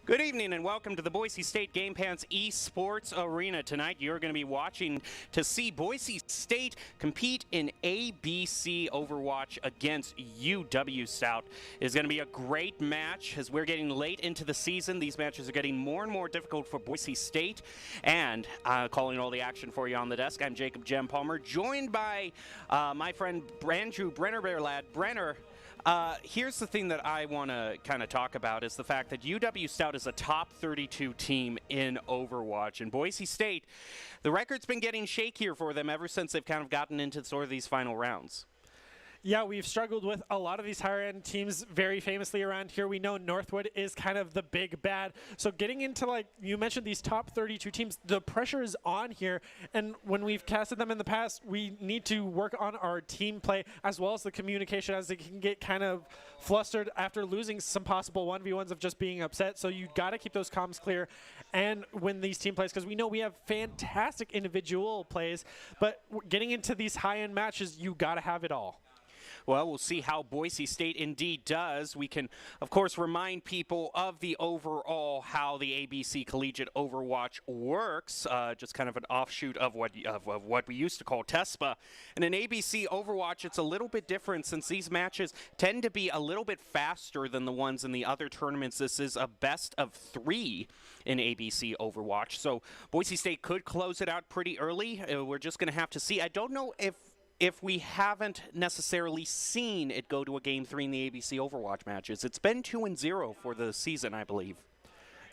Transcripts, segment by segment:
Good evening and welcome to the Boise State Game Pants Esports Arena. Tonight you're going to be watching to see Boise State compete in ABC Overwatch against UW Stout. It's going to be a great match as we're getting late into the season. These matches are getting more and more difficult for Boise State. And calling all the action for you on the desk, I'm Jacob Jem Palmer, joined by my friend Andrew Brenner. Brenner, here's the thing that I want to kind of talk about is the fact that UW Stout is a top 32 team in Overwatch. And Boise State, the record's been getting shakier for them ever since they've kind of gotten into sort of these final rounds. Yeah, we've struggled with a lot of these higher-end teams very famously around here. We know Northwood is kind of the big bad. So getting into, like you mentioned, these top 32 teams, the pressure is on here. And when we've casted them in the past, we need to work on our team play as well as the communication, as they can get kind of flustered after losing some possible 1v1s of just being upset. So you got to keep those comms clear and win these team plays, because we know we have fantastic individual plays, but getting into these high-end matches, you got to have it all. Well, we'll see how Boise State indeed does. We can, of course, remind people of the overall how the ABC Collegiate Overwatch works, just kind of an offshoot of what we used to call TESPA. And in ABC Overwatch, it's a little bit different since these matches tend to be a little bit faster than the ones in the other tournaments. This is a best of 3 in ABC Overwatch. So Boise State could close it out pretty early. We're just going to have to see. I don't know if we haven't necessarily seen it go to a Game 3 in the ABC Overwatch matches. It's been 2-0 for the season, I believe.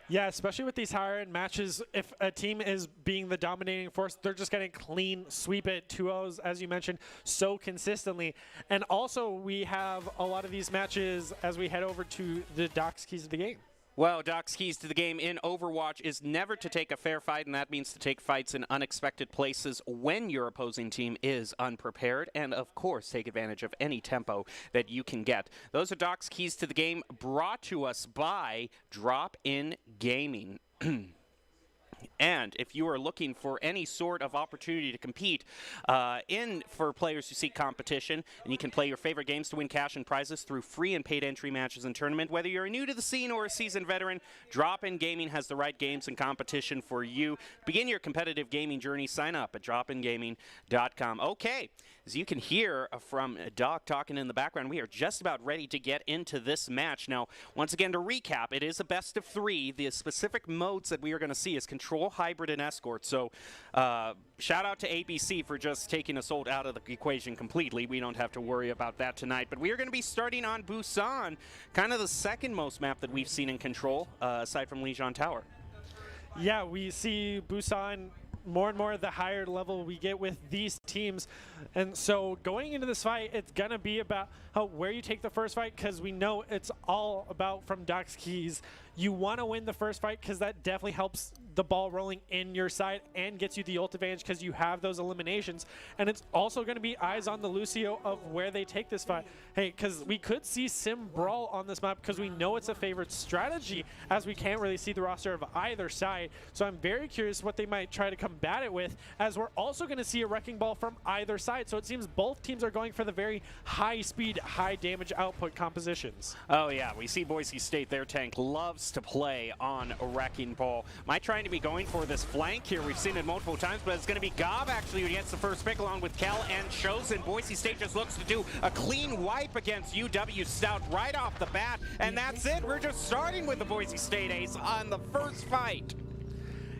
Yeah, especially with these higher-end matches, if a team is being the dominating force, they're just going to clean sweep it 2-0s, as you mentioned, so consistently. And also, we have a lot of these matches as we head over to the Doc's Keys of the Game. Well, Doc's keys to the game in Overwatch is never to take a fair fight, and that means to take fights in unexpected places when your opposing team is unprepared, and of course take advantage of any tempo that you can get. Those are Doc's keys to the game, brought to us by Drop In Gaming. And if you are looking for any sort of opportunity to compete for players who seek competition, and you can play your favorite games to win cash and prizes through free and paid entry matches and tournament, whether you're new to the scene or a seasoned veteran, Drop In Gaming has the right games and competition for you. Begin your competitive gaming journey. Sign up at dropingaming.com. Okay, as you can hear from Doc talking in the background, we are just about ready to get into this match. Now, once again, to recap, it is a best of 3. The specific modes that we are going to see is Control, Hybrid, and Escort. So shout out to ABC for just taking Assault out of the equation completely. We don't have to worry about that tonight. But we are going to be starting on Busan, kind of the second most map that we've seen in Control, aside from Lijiang Tower. Yeah, we see Busan more and more the higher level we get with these teams. And so going into this fight, it's going to be about where you take the first fight, because we know it's all about, from Doc's Keys, you want to win the first fight because that definitely helps the ball rolling in your side and gets you the ult advantage because you have those eliminations. And it's also going to be eyes on the Lucio of where they take this fight. Hey, because we could see Sim Brawl on this map because we know it's a favorite strategy, as we can't really see the roster of either side. So I'm very curious what they might try to combat it with, as we're also going to see a Wrecking Ball from either side. So it seems both teams are going for the very high speed, high damage output compositions. Oh yeah, we see Boise State, their tank loves to play on a Wrecking Ball. Might trying to be going for this flank here. We've seen it multiple times, but it's going to be Gob actually who gets the first pick along with Kel and Chosen. Boise State just looks to do a clean wipe against UW Stout right off the bat, and that's it. We're just starting with the Boise State ace on the first fight.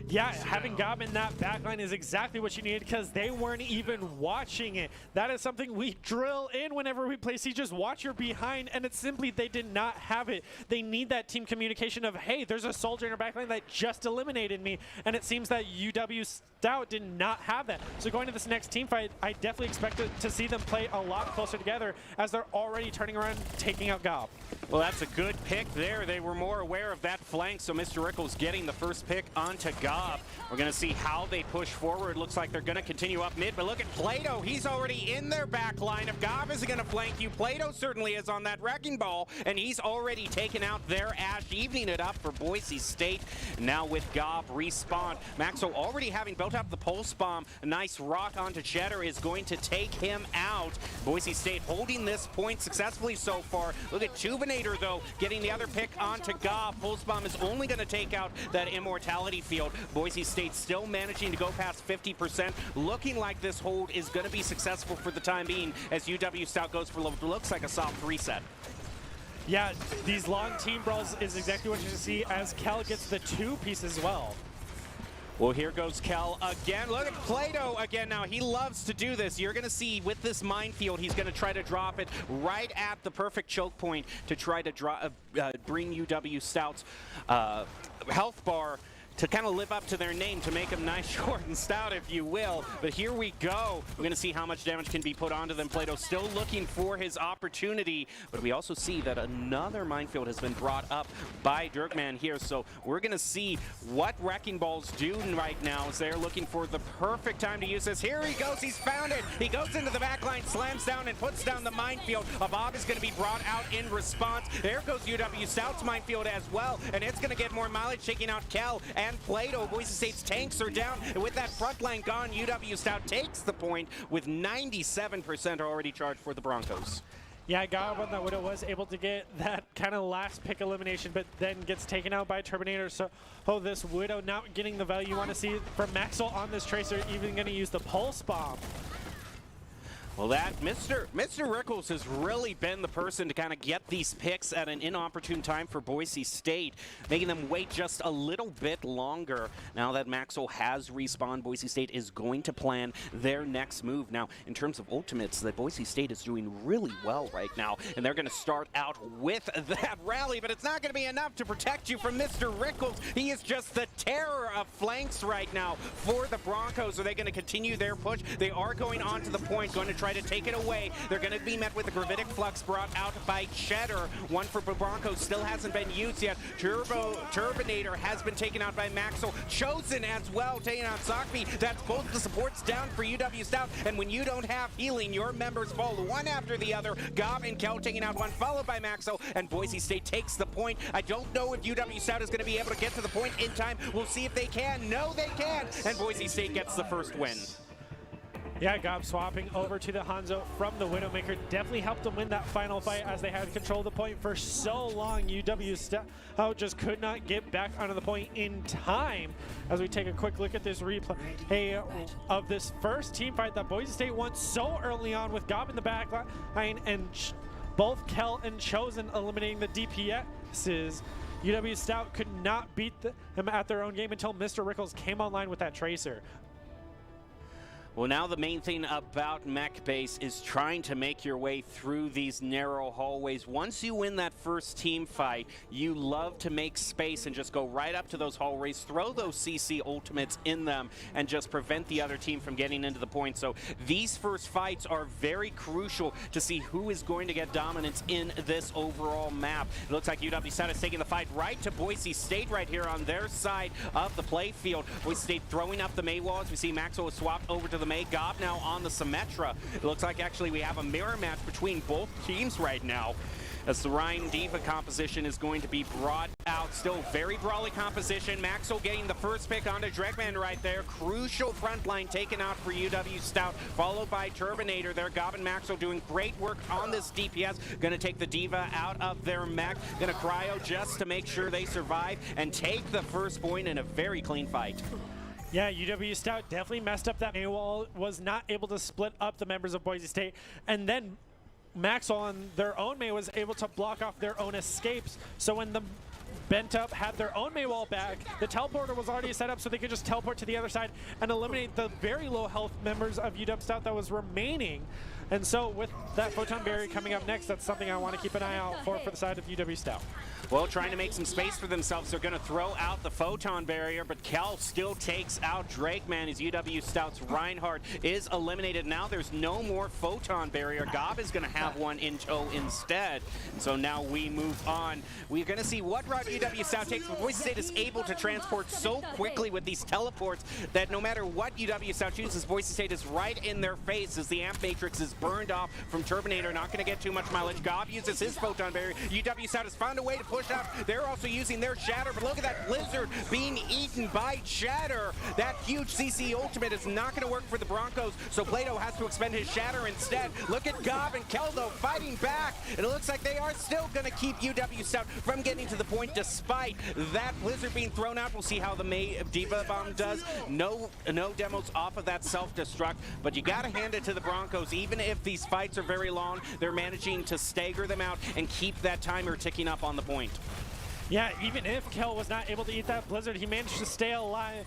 Yeah, having Gob in that backline is exactly what you need, because they weren't even watching it. That is something we drill in whenever we play Siege. Just watch your behind, and it's simply they did not have it. They need that team communication of, hey, there's a soldier in our backline that just eliminated me, and it seems that UW Stout did not have that. So going to this next team fight, I definitely expect to see them play a lot closer together, as they're already turning around, taking out Gob. Well, that's a good pick there. They were more aware of that flank, so Mr. Rickles getting the first pick onto Gob. We're going to see how they push forward. Looks like they're going to continue up mid, but look at Plato. He's already in their back line. If Gob isn't going to flank you, Plato certainly is on that Wrecking Ball, and he's already taken out their Ash, evening it up for Boise State. Now with Gob respawn, Maxo already having built built up the pulse bomb. A nice rock onto Cheddar is going to take him out. Boise State holding this point successfully so far. Look at Juvenator, though, getting the other pick onto Gob. Pulse bomb is only going to take out that immortality field. Boise State still managing to go past 50%. Looking like this hold is going to be successful for the time being as UW Stout goes for what looks like a soft reset. Yeah, these long team brawls is exactly what you see as Kel gets the 2-piece as well. Well, here goes Kel again. Look at Plato again now. He loves to do this. You're going to see with this minefield, he's going to try to drop it right at the perfect choke point to try to bring UW Stout's health bar to kind of live up to their name, to make them nice, short, and stout, if you will. But here we go. We're going to see how much damage can be put onto them. Plato still looking for his opportunity, but we also see that another minefield has been brought up by Dirkman here. So we're going to see what Wrecking Ball's doing right now as they're looking for the perfect time to use this. Here he goes. He's found it. He goes into the back line, slams down, and puts down the minefield. A Bob is going to be brought out in response. There goes UW Stout's minefield as well, and it's going to get more mileage, taking out Kel and Plato. Boise State's tanks are down, and with that front line gone, UW Stout takes the point with 97% already charged for the Broncos. Yeah, Gob on that Widow was able to get that kind of last pick elimination, but then gets taken out by Turbinator. So, this Widow not getting the value you want to see from Maxwell on this Tracer, even going to use the Pulse Bomb. Well, that Mr. Rickles has really been the person to kind of get these picks at an inopportune time for Boise State, making them wait just a little bit longer. Now that Maxwell has respawned, Boise State is going to plan their next move. Now, in terms of ultimates, that Boise State is doing really well right now, and they're going to start out with that rally, but it's not going to be enough to protect you from Mr. Rickles. He is just the terror of flanks right now for the Broncos. Are they going to continue their push? They are going on to the point, going to try to take it away. They're going to be met with the Gravitic Flux brought out by Cheddar. One for Broncos still hasn't been used yet. Turbinator has been taken out by Maxwell. Chosen as well, taking out Sockby. That's both the supports down for UW Stout. And when you don't have healing, your members fall one after the other. Gob and Kel taking out one, followed by Maxwell. And Boise State takes the point. I don't know if UW Stout is going to be able to get to the point in time. We'll see if they can. No, they can. And Boise State gets the first win. Yeah, Gob swapping over to the Hanzo from the Widowmaker definitely helped them win that final fight as they had control of the point for so long. UW Stout just could not get back onto the point in time. As we take a quick look at this replay of this first team fight that Boise State won so early on with Gob in the back line and both Kel and Chosen eliminating the DPSs. UW Stout could not beat them at their own game until Mr. Rickles came online with that Tracer. Well, now the main thing about Mech Base is trying to make your way through these narrow hallways. Once you win that first team fight, you love to make space and just go right up to those hallways, throw those CC ultimates in them, and just prevent the other team from getting into the point. So these first fights are very crucial to see who is going to get dominance in this overall map. It looks like UW Stout is taking the fight right to Boise State right here on their side of the play field. Boise State throwing up the May walls. We see Maxwell is swapped over to the May. Gob now on the Symmetra. It looks like actually we have a mirror match between both teams right now, as the Ryan Diva composition is going to be brought out. Still very brawly composition. Maxwell getting the first pick onto Dregman right there. Crucial front line taken out for UW Stout, followed by Turbinator there. Gob and Maxwell doing great work on this DPS. Gonna take the Diva out of their mech. Gonna cryo just to make sure they survive and take the first point in a very clean fight. Yeah, UW Stout definitely messed up that May wall, was not able to split up the members of Boise State, and then Maxwell on their own May was able to block off their own escapes. So when the Bent Up had their own May wall back, the teleporter was already set up so they could just teleport to the other side and eliminate the very low health members of UW Stout that was remaining. And so with that Photon Barrier coming up next, that's something I want to keep an eye out for the side of UW Stout. Well, trying to make some space for themselves, they're going to throw out the Photon Barrier, but Kel still takes out Drakeman as UW Stout's Reinhardt is eliminated. Now there's no more Photon Barrier. Gob is going to have one in tow instead. So now we move on. We're going to see what route UW Stout takes, but Boise State is able to transport so quickly with these teleports that no matter what UW Stout chooses, Boise State is right in their face as the Amp Matrix is burned off from Turbinator. Not going to get too much mileage. Gob uses his Photon Barrier. UW South has found a way to push out. They're also using their Shatter, but look at that Blizzard being eaten by Shatter. That huge CC ultimate is not going to work for the Broncos, so Plato has to expend his Shatter instead. Look at Gob and Keldo fighting back, and it looks like they are still going to keep UW South from getting to the point despite that Blizzard being thrown out. We'll see how the May Diva Bomb does. No demos off of that self-destruct, but you got to hand it to the Broncos. Even if these fights are very long, they're managing to stagger them out and keep that timer ticking up on the point. Yeah, even if Kel was not able to eat that Blizzard, he managed to stay alive,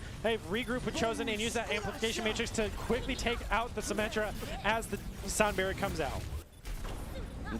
regroup with Chosen, and use that Amplification Matrix to quickly take out the Symmetra as the Sound Barrier comes out.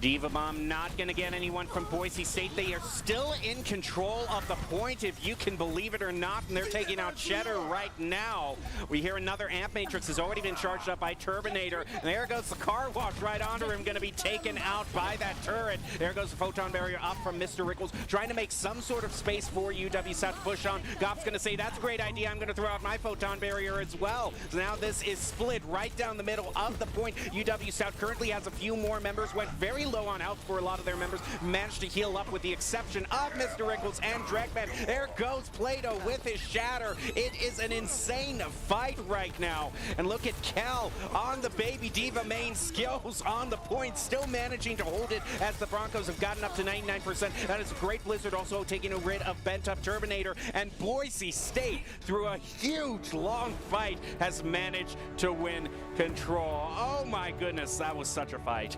Diva Bomb not going to get anyone from Boise State. They are still in control of the point, if you can believe it or not, and they're taking out Cheddar right now. We hear another Amp Matrix has already been charged up by Turbinator, and there goes the car wash right onto him, going to be taken out by that turret. There goes the Photon Barrier up from Mr. Rickles, trying to make some sort of space for UW South to push on. Gop's going to say, that's a great idea, I'm going to throw out my Photon Barrier as well. So now this is split right down the middle of the point. UW South currently has a few more members, went very low on health for a lot of their members, managed to heal up with the exception of Mr. Rickles and Dregman. There goes Plato with his Shatter. It is an insane fight right now. And look at Kel on the Baby Diva main skills on the point, still managing to hold it as the Broncos have gotten up to 99%. That is a great Blizzard, also taking a rid of bent up Turbinator, and Boise State, through a huge long fight, has managed to win control. Oh my goodness, that was such a fight.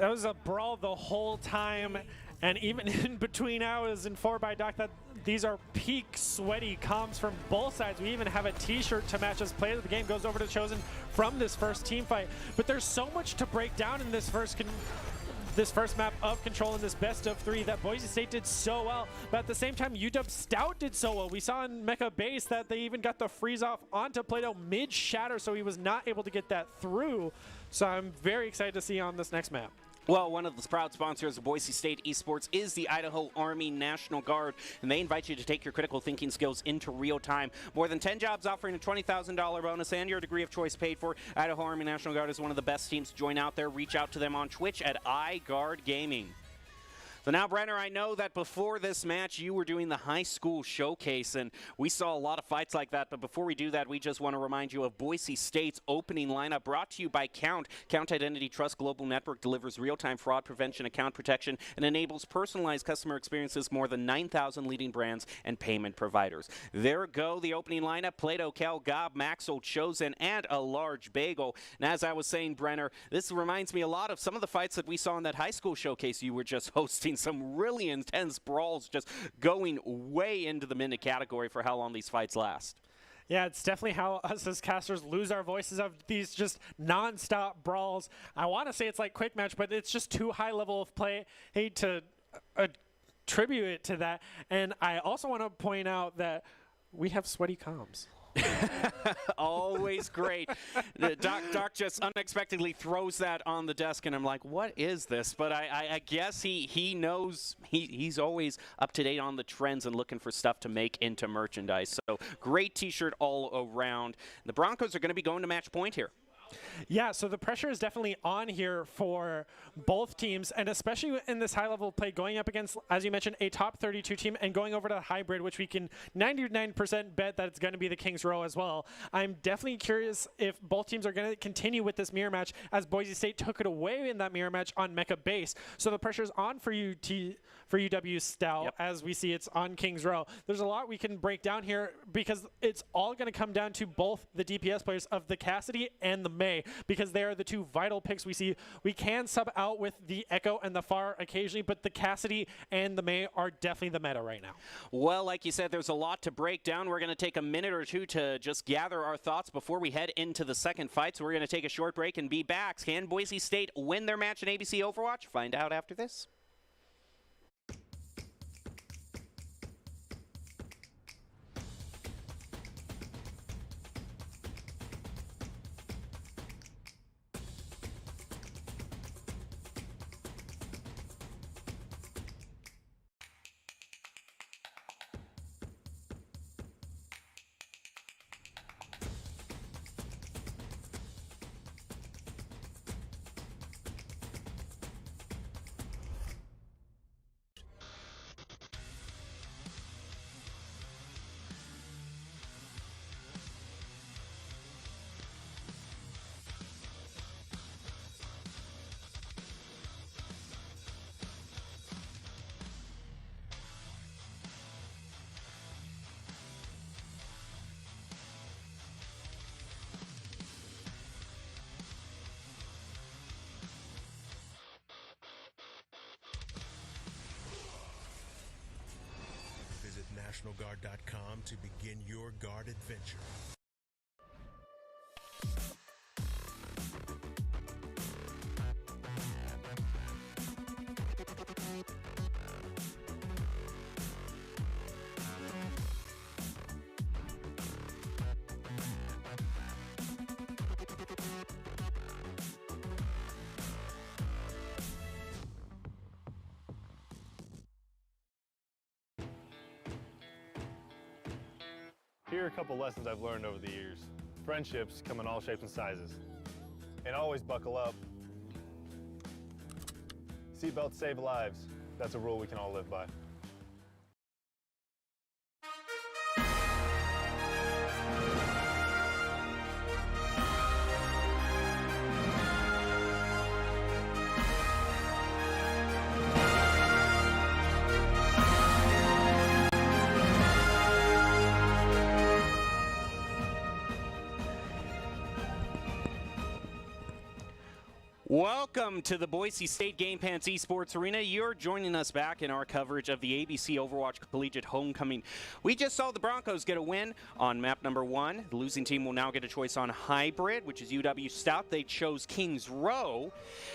That was a brawl the whole time, and even in between hours and 4 by Doc, that these are peak sweaty comms from both sides. We even have a t-shirt to match as player of the game goes over to Chosen from this first team fight. But there's so much to break down in this first map of Control in this best of 3 that Boise State did so well, but at the same time UW Stout did so well. We saw in Mecha Base that they even got the freeze off onto Plato mid Shatter, so he was not able to get that through. So I'm very excited to see on this next map. Well, one of the proud sponsors of Boise State Esports is the Idaho Army National Guard, and they invite you to take your critical thinking skills into real time. More than 10 jobs offering a $20,000 bonus and your degree of choice paid for. Idaho Army National Guard is one of the best teams to join out there. Reach out to them on Twitch at iGuard Gaming. So now, Brenner, I know that before this match, you were doing the high school showcase, and we saw a lot of fights like that. But before we do that, we just want to remind you of Boise State's opening lineup, brought to you by Count. Count Identity Trust Global Network delivers real-time fraud prevention, account protection, and enables personalized customer experiences, more than 9,000 leading brands and payment providers. There go the opening lineup: Plato, Kel, Gob, Maxwell, Chosen, and a large bagel. And as I was saying, Brenner, this reminds me a lot of some of the fights that we saw in that high school showcase you were just hosting. Some really intense brawls, just going way into the minute category for how long these fights last. Yeah, it's definitely how us as casters lose our voices of these just non-stop brawls. I want to say it's like quick match, but it's just too high level of play to attribute it to that. And I also want to point out that we have sweaty comms. Always great. Doc just unexpectedly throws that on the desk, and I'm like, what is this? But I guess he knows, he's always up to date on the trends and looking for stuff to make into merchandise. So great t-shirt all around. The Broncos are going to be going to match point here. Yeah, so the pressure is definitely on here for both teams, and especially in this high-level play, going up against, as you mentioned, a top 32 team and going over to the hybrid, which we can 99% bet that it's going to be the Kings Row as well. I'm definitely curious if both teams are going to continue with this mirror match, as Boise State took it away in that mirror match on Mecha Base. So the pressure's on for UW Stout, as we see it's on Kings Row. There's a lot we can break down here because it's all going to come down to both the DPS players of the Cassidy and the May, because they are the two vital picks we see. We can sub out with the Echo and the Far occasionally, but the Cassidy and the May are definitely the meta right now. Well, like you said, there's a lot to break down. We're going to take a minute or two to just gather our thoughts before we head into the second fight. So we're going to take a short break and be back. Can Boise State win their match in ABC Overwatch? Find out after this. NationalGuard.com to begin your guard adventure. Here are a couple lessons I've learned over the years. Friendships come in all shapes and sizes. And always buckle up. Seatbelts save lives. That's a rule we can all live by. Welcome to the Boise State Game Pants Esports Arena. You're joining us back in our coverage of the ABC Overwatch Collegiate Homecoming. We just saw the Broncos get a win on map number 1. The losing team will now get a choice on Hybrid, which is UW Stout. They chose Kings Row.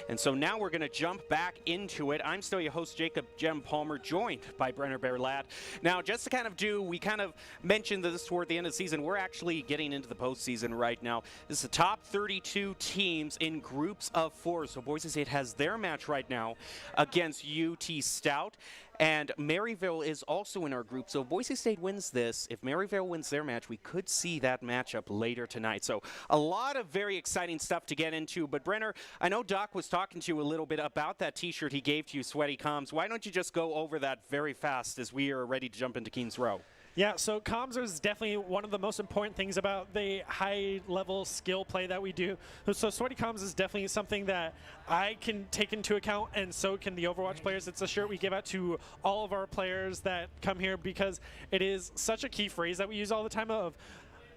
And so now we're going to jump back into it. I'm still your host, Jacob Jem Palmer, joined by Brenner Bear-Ladd. Now, just to we kind of mentioned this toward the end of the season. We're actually getting into the postseason right now. This is the top 32 teams in groups of 4. So Boise State has their match right now against UT Stout. And Maryville is also in our group. So if Boise State wins this, if Maryville wins their match, we could see that matchup later tonight. So a lot of very exciting stuff to get into. But Brenner, I know Doc was talking to you a little bit about that T-shirt he gave to you, Sweaty Comms. Why don't you just go over that very fast as we are ready to jump into Kings Row? Yeah, so comms is definitely one of the most important things about the high-level skill play that we do. So Sweaty Comms is definitely something that I can take into account, and so can the Overwatch players. It's a shirt we give out to all of our players that come here because it is such a key phrase that we use all the time of,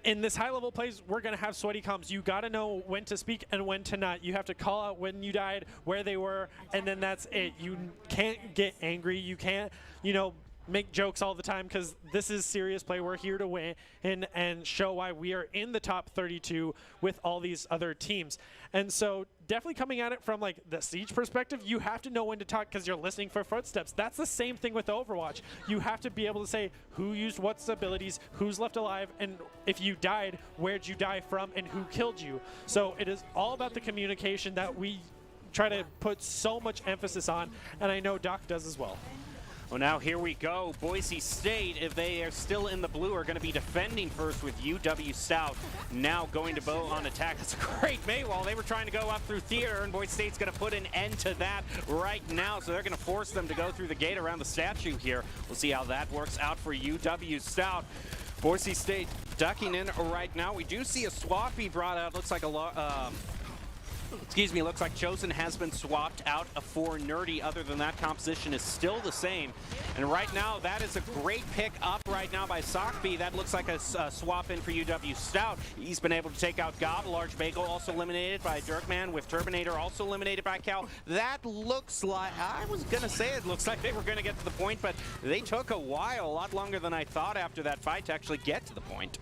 in this high-level plays, we're going to have Sweaty Comms. You got to know when to speak and when to not. You have to call out when you died, where they were, and then that's it. You can't get angry. You can't, make jokes all the time because this is serious play. We're here to win and show why we are in the top 32 with all these other teams. And so definitely coming at it from like the Siege perspective, you have to know when to talk because you're listening for footsteps. That's the same thing with Overwatch. You have to be able to say who used what's abilities, who's left alive, and if you died, where'd you die from, and who killed you. So it is all about the communication that we try to put so much emphasis on, and I know Doc does as well. Well, now here we go. Boise State, if they are still in the blue, are going to be defending first with UW Stout. Now going to Bow on attack. That's a great Maywall. They were trying to go up through theater, and Boise State's going to put an end to that right now. So they're going to force them to go through the gate around the statue here. We'll see how that works out for UW Stout. Boise State ducking in right now. We do see a swap be brought out. Looks like looks like Chosen has been swapped out for Nerdy. Other than that, composition is still the same. And right now, that is a great pick up right now by Sockby. That looks like a swap in for UW Stout. He's been able to take out Gob. Large Bagel also eliminated by Dirkman, with Turbinator also eliminated by Cal. That looks like, I was going to say it looks like they were going to get to the point, but they took a while, a lot longer than I thought after that fight to actually get to the point.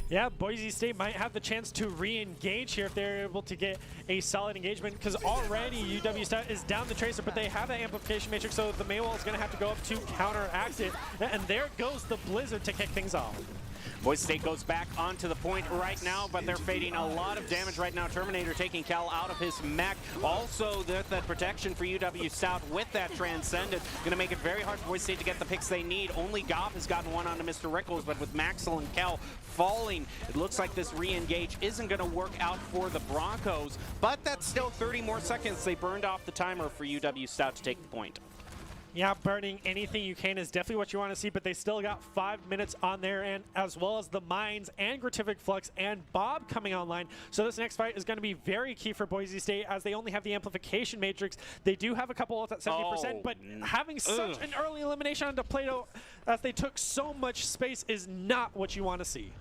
Yeah, Boise State might have the chance to re-engage here if they're able to get a solid engagement, because already UW Stout is down the Tracer, but they have that amplification matrix, so the Maywall is going to have to go up to counteract it. And there goes the Blizzard to kick things off. Boise State goes back onto the point right now, but they're fading a lot of damage right now. Terminator taking Cal out of his mech. Also, that protection for UW Stout with that Transcendent. Going to make it very hard for Boise State to get the picks they need. Only Goff has gotten one onto Mr. Rickles, but with Maxwell and Cal falling, it looks like this re-engage isn't going to work out for the Broncos, but that's still 30 more seconds. They burned off the timer for UW Stout to take the point. Yeah, burning anything you can is definitely what you want to see, but they still got 5 minutes on their end, as well as the Mines and Gratific Flux and Bob coming online. So this next fight is going to be very key for Boise State, as they only have the amplification matrix. They do have a couple ults at 70%, but having such an early elimination onto Plato, as they took so much space, is not what you want to see.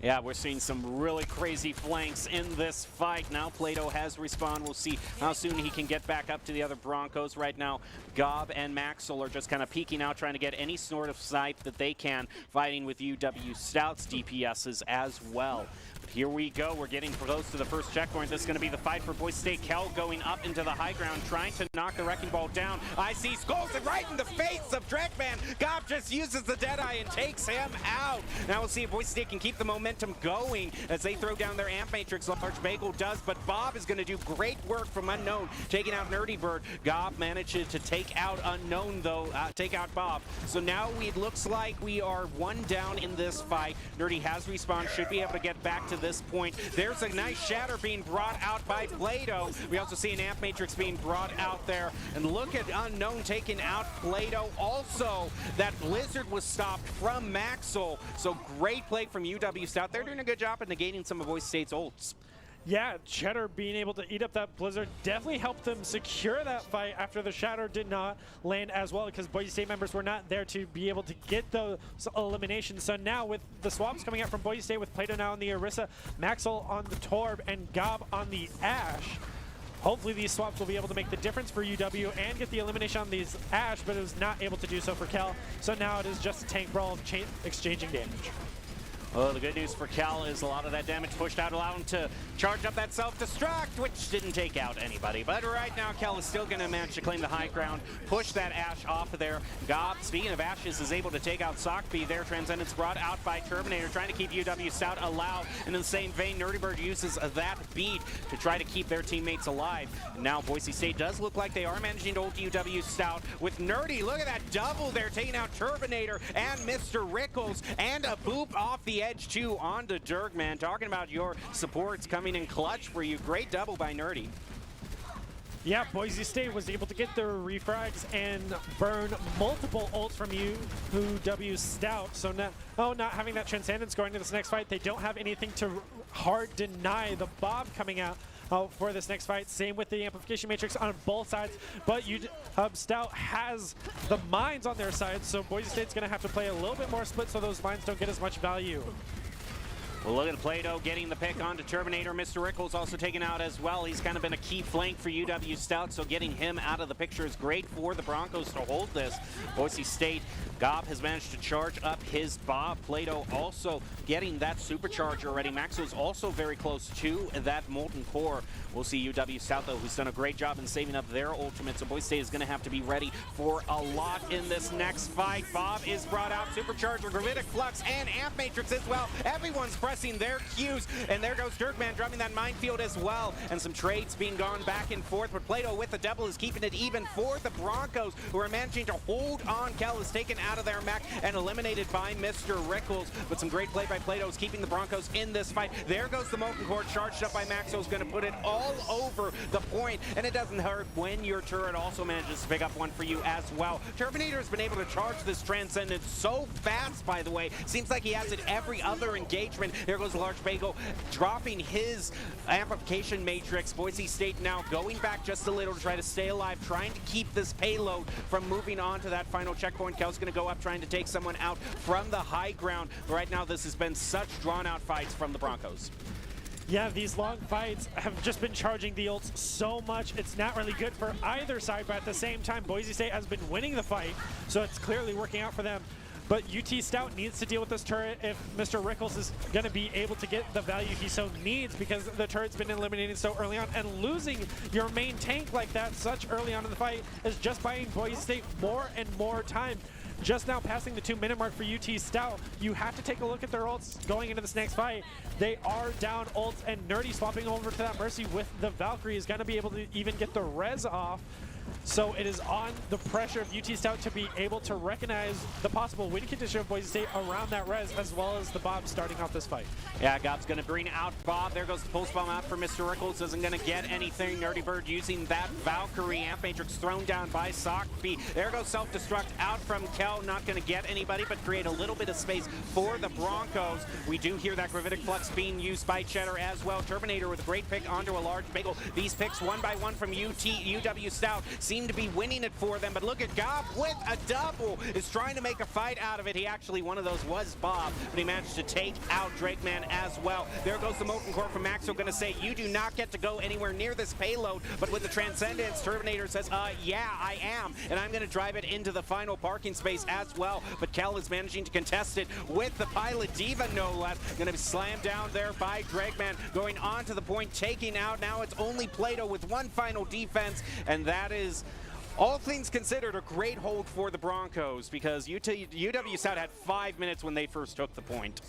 Yeah, we're seeing some really crazy flanks in this fight. Now Plato has respawned. We'll see how soon he can get back up to the other Broncos. Right now, Gob and Maxwell are just kind of peeking out, trying to get any sort of sight that they can, fighting with UW Stout's DPSs as well. But here we go. We're getting close to the first checkpoint. This is going to be the fight for Boise State. Kel going up into the high ground, trying to knock the Wrecking Ball down. I see Skulls right in the face of Dreckman. Gob just uses the Deadeye and takes him out. Now we'll see if Boise State can keep the momentum going as they throw down their Amp Matrix. Large Bagel does, but Bob is going to do great work from Unknown, taking out Nerdy Bird. Gob manages to take out Unknown, though, take out Bob. So now it looks like we are one down in this fight. Nerdy has respawned, should be able to get back to this point. There's a nice shatter being brought out by Plato. We also see an Amp Matrix being brought out there. And look at Unknown taking out Plato. Also, that Blizzard was stopped from Maxwell. So great play from UW Stout. They're doing a good job at negating some of Boise State's ults. Yeah, Cheddar being able to eat up that Blizzard definitely helped them secure that fight after the Shatter did not land as well, because Boise State members were not there to be able to get those eliminations. So now with the swaps coming out from Boise State, with Plato now on the Orisa, Maxwell on the Torb, and Gob on the Ashe, hopefully these swaps will be able to make the difference for UW and get the elimination on these Ashe, but it was not able to do so for Kel. So now it is just a tank brawl of exchanging damage. Well, the good news for Cal is a lot of that damage pushed out, allowing him to charge up that self-destruct, which didn't take out anybody. But right now, Cal is still going to manage to claim the high ground, push that Ashe off of there. Gob, speaking of Ashes, is able to take out Sockby there. Transcendence brought out by Terminator, trying to keep UW Stout alive. And in the same vein, Nerdy Bird uses that beat to try to keep their teammates alive. And now Boise State does look like they are managing to hold UW Stout with Nerdy. Look at that double there, taking out Terminator and Mr. Rickles, and a boop off the edge too onto Dirkman. Talking about your supports coming in clutch for you. Great double by Nerdy. Yeah, Boise State was able to get their refrags and burn multiple ults from UW Stout. So not having that Transcendence going into this next fight, they don't have anything to hard deny the Bob coming out for this next fight. Same with the Amplification Matrix on both sides, but Stout has the mines on their side, so Boise State's going to have to play a little bit more split so those mines don't get as much value. Well, look at Plato getting the pick onto Terminator. Mr. Rickles also taken out as well. He's kind of been a key flank for UW Stout, so getting him out of the picture is great for the Broncos to hold this. Boise State, Gob has managed to charge up his Bob. Plato also getting that supercharger already. Maxwell's also very close to that Molten Core. We'll see UW Stout, though, who's done a great job in saving up their ultimate, so Boise State is going to have to be ready for a lot in this next fight. Bob is brought out, supercharger, Gravitic Flux, and Amp Matrix as well. Everyone's pressing their cues, and there goes Dirkman dropping that minefield as well, and some trades being gone back and forth, but Plato with the double is keeping it even for the Broncos, who are managing to hold on. Kel is taken out of their mech and eliminated by Mr. Rickles, but some great play by Plato is keeping the Broncos in this fight. There goes the Molten Core, charged up by Maxwell's going to put it all over the point, and it doesn't hurt when your turret also manages to pick up one for you as well. Terminator has been able to charge this Transcendence so fast, by the way. Seems like he has it every other engagement. There goes Large Bagel dropping his Amplification Matrix. Boise State now going back just a little to try to stay alive, trying to keep this payload from moving on to that final checkpoint. Kel's going to go up trying to take someone out from the high ground. Right now, this has been such drawn-out fights from the Broncos. Yeah, these long fights have just been charging the ults so much. It's not really good for either side, but at the same time, Boise State has been winning the fight, so it's clearly working out for them. But UT Stout needs to deal with this turret if Mr. Rickles is going to be able to get the value he so needs, because the turret's been eliminated so early on, and losing your main tank like that such early on in the fight is just buying Boise State more and more time. Just now passing the 2-minute mark for UT Stout, you have to take a look at their ults going into this next fight. They are down ults, and Nerdy swapping over to that Mercy with the Valkyrie is going to be able to even get the res off. So it is on the pressure of UT Stout to be able to recognize the possible win condition of Boise State around that res, as well as the Bob starting off this fight. Yeah, Gob's going to bring out Bob. There goes the pulse bomb out for Mr. Rickles. Isn't going to get anything. Nerdy Bird using that Valkyrie. Amp Matrix thrown down by Sockby. There goes self-destruct out from Kel. Not going to get anybody, but create a little bit of space for the Broncos. We do hear that Gravitic Flux being used by Cheddar as well. Terminator with a great pick onto a Large Bagel. These picks one by one from UW Stout. seem to be winning it for them, but look at Gob with a double, is trying to make a fight out of it. He actually, one of those was Bob, but he managed to take out Drakeman as well. There goes the Molten Core from Maxwell, gonna say, you do not get to go anywhere near this payload, but with the Transcendence, Terminator says, yeah, I am, and I'm gonna drive it into the final parking space as well, but Kel is managing to contest it with the Pilot Diva, no less. Gonna be slammed down there by Drakeman, going on to the point, taking out, now it's only Plato with one final defense, and that is, all things considered, a great hold for the Broncos, because UW South had 5 minutes when they first took the point.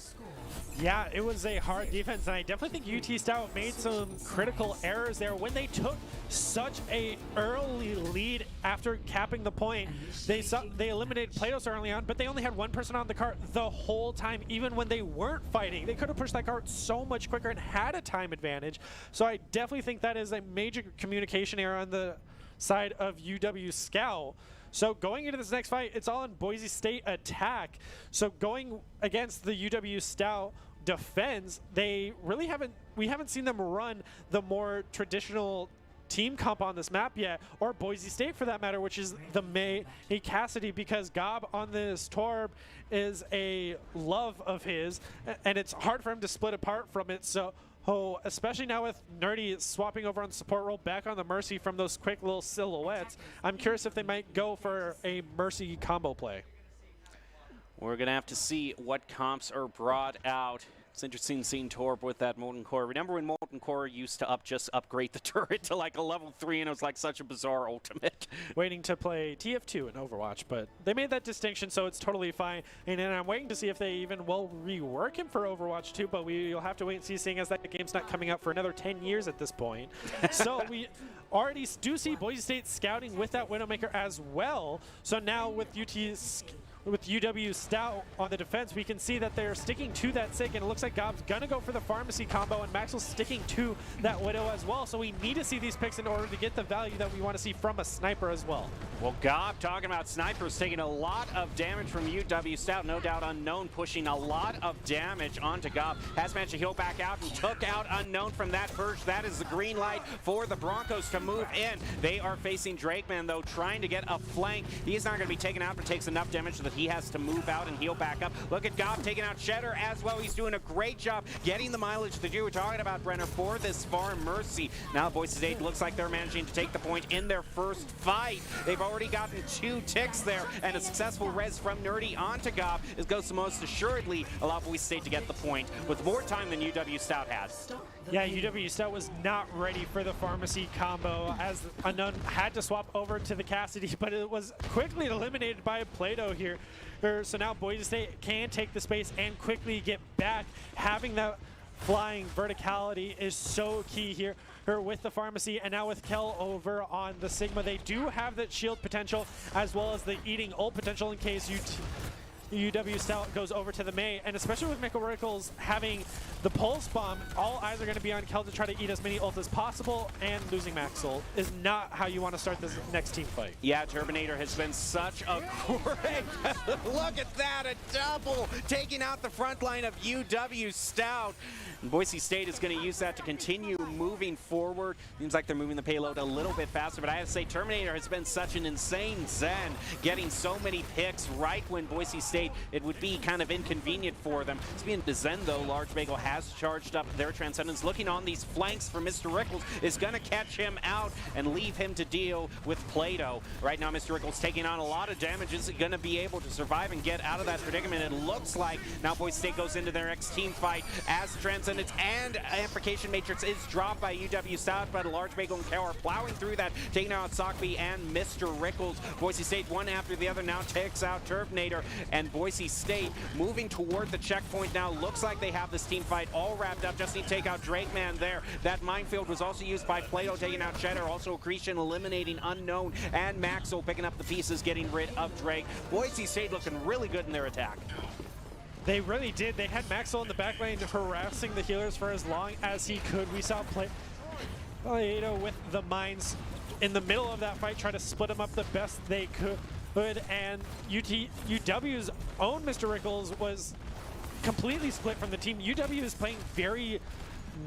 Yeah, it was a hard defense, and I definitely think UT Stout made some critical errors there when they took such a early lead after capping the point. They eliminated Plato early on, but they only had one person on the cart the whole time, even when they weren't fighting. They could have pushed that cart so much quicker and had a time advantage. So I definitely think that is a major communication error on the side of UW Scout. So going into this next fight, it's all in Boise State attack. So going against the UW Stout defense, we haven't seen them run the more traditional team comp on this map yet, or Boise State for that matter, which is the May Cassidy, because Gob on this Torb is a love of his, and it's hard for him to split apart from it. So especially now with Nerdy swapping over on the support role back on the Mercy from those quick little silhouettes, I'm curious if they might go for a Mercy combo play. We're going to have to see what comps are brought out. It's interesting seeing Torb with that Molten Core. Remember when Molten Core used to just upgrade the turret to like a level 3, and it was like such a bizarre ultimate. Waiting to play TF2 in Overwatch, but they made that distinction, so it's totally fine. And then I'm waiting to see if they even will rework him for Overwatch 2, but we'll have to wait and see, seeing as that game's not coming out for another 10 years at this point. So we already do see Boise State scouting with that Widowmaker as well. So now with UW Stout on the defense, we can see that they're sticking to that SIG, and it looks like Gob's gonna go for the pharmacy combo, and Maxwell's sticking to that Widow as well. So we need to see these picks in order to get the value that we want to see from a sniper as well. Well, Gob, talking about snipers, taking a lot of damage from UW Stout, no doubt Unknown pushing a lot of damage onto Gob. Has managed to heal back out and took out Unknown from that perch. That is the green light for the Broncos to move in. They are facing Drakeman, though, trying to get a flank. He is not going to be taken out, but takes enough damage so that he has to move out and heal back up. Look at Gob taking out Cheddar as well. He's doing a great job getting the mileage that you were talking about, Brenner, for this Farm Mercy. Now Boise State looks like they're managing to take the point in their first fight. They've already gotten 2 ticks there, and a successful res from Nerdy onto Gob is going to most assuredly allow Boise State to get the point with more time than UW Stout has. Yeah, UW Stout was not ready for the pharmacy combo, as Unknown had to swap over to the Cassidy, but it was quickly eliminated by Plato here. So now Boise State can take the space and quickly get back. Having that flying verticality is so key here with the pharmacy, and now with Kel over on the Sigma, they do have that shield potential as well as the eating ult potential in case UW Stout goes over to the May, and especially with Mikkel Rickles having the Pulse Bomb, all eyes are going to be on Kel to try to eat as many ult as possible, and losing Max ult is not how you want to start this next team fight. Yeah, Terminator has been such a great, look at that, a double, taking out the front line of UW Stout. And Boise State is going to use that to continue moving forward. Seems like they're moving the payload a little bit faster, but I have to say Terminator has been such an insane zen, getting so many picks right when Boise State, it would be kind of inconvenient for them. Speaking of zen though, Large Bagel has charged up their Transcendence. Looking on these flanks for Mr. Rickles, is going to catch him out and leave him to deal with Plato. Right now Mr. Rickles taking on a lot of damage. Is going to be able to survive and get out of that predicament? It looks like now Boise State goes into their next team fight as Transcendence and Amplification Matrix is dropped by UW South, but a Large Bagel and Kel are plowing through that, taking out Sockby and Mr. Rickles. Boise State, one after the other, now takes out Terminator, and Boise State moving toward the checkpoint now. Looks like they have this team fight all wrapped up. Just need to take out Drakeman there. That minefield was also used by Plato, taking out Cheddar. Also Accretion eliminating Unknown, and Maxwell picking up the pieces, getting rid of Drake. Boise State looking really good in their attack. They really did. They had Maxwell in the back lane harassing the healers for as long as he could. We saw Plato with the mines in the middle of that fight try to split them up the best they could, and UW's own Mr. Rickles was completely split from the team. UW is playing very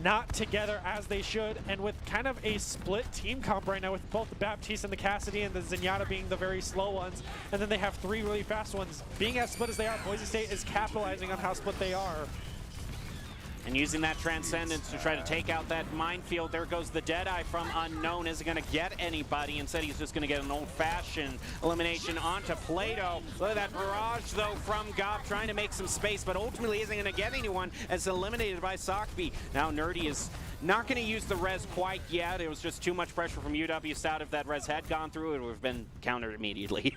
not together as they should, and with kind of a split team comp right now with both the Baptiste and the Cassidy and the Zenyatta being the very slow ones, and then they have 3 really fast ones. Being as split as they are, Boise State is capitalizing on how split they are. And using that Transcendence to try to take out that minefield. There goes the Deadeye from Unknown. Isn't going to get anybody. Instead, he's just going to get an old-fashioned elimination onto Plato. Look at that barrage, though, from Gob, trying to make some space, but ultimately isn't going to get anyone as eliminated by Sockby. Now Nerdy is not going to use the res quite yet. It was just too much pressure from UW Stout. If that res had gone through, it would have been countered immediately.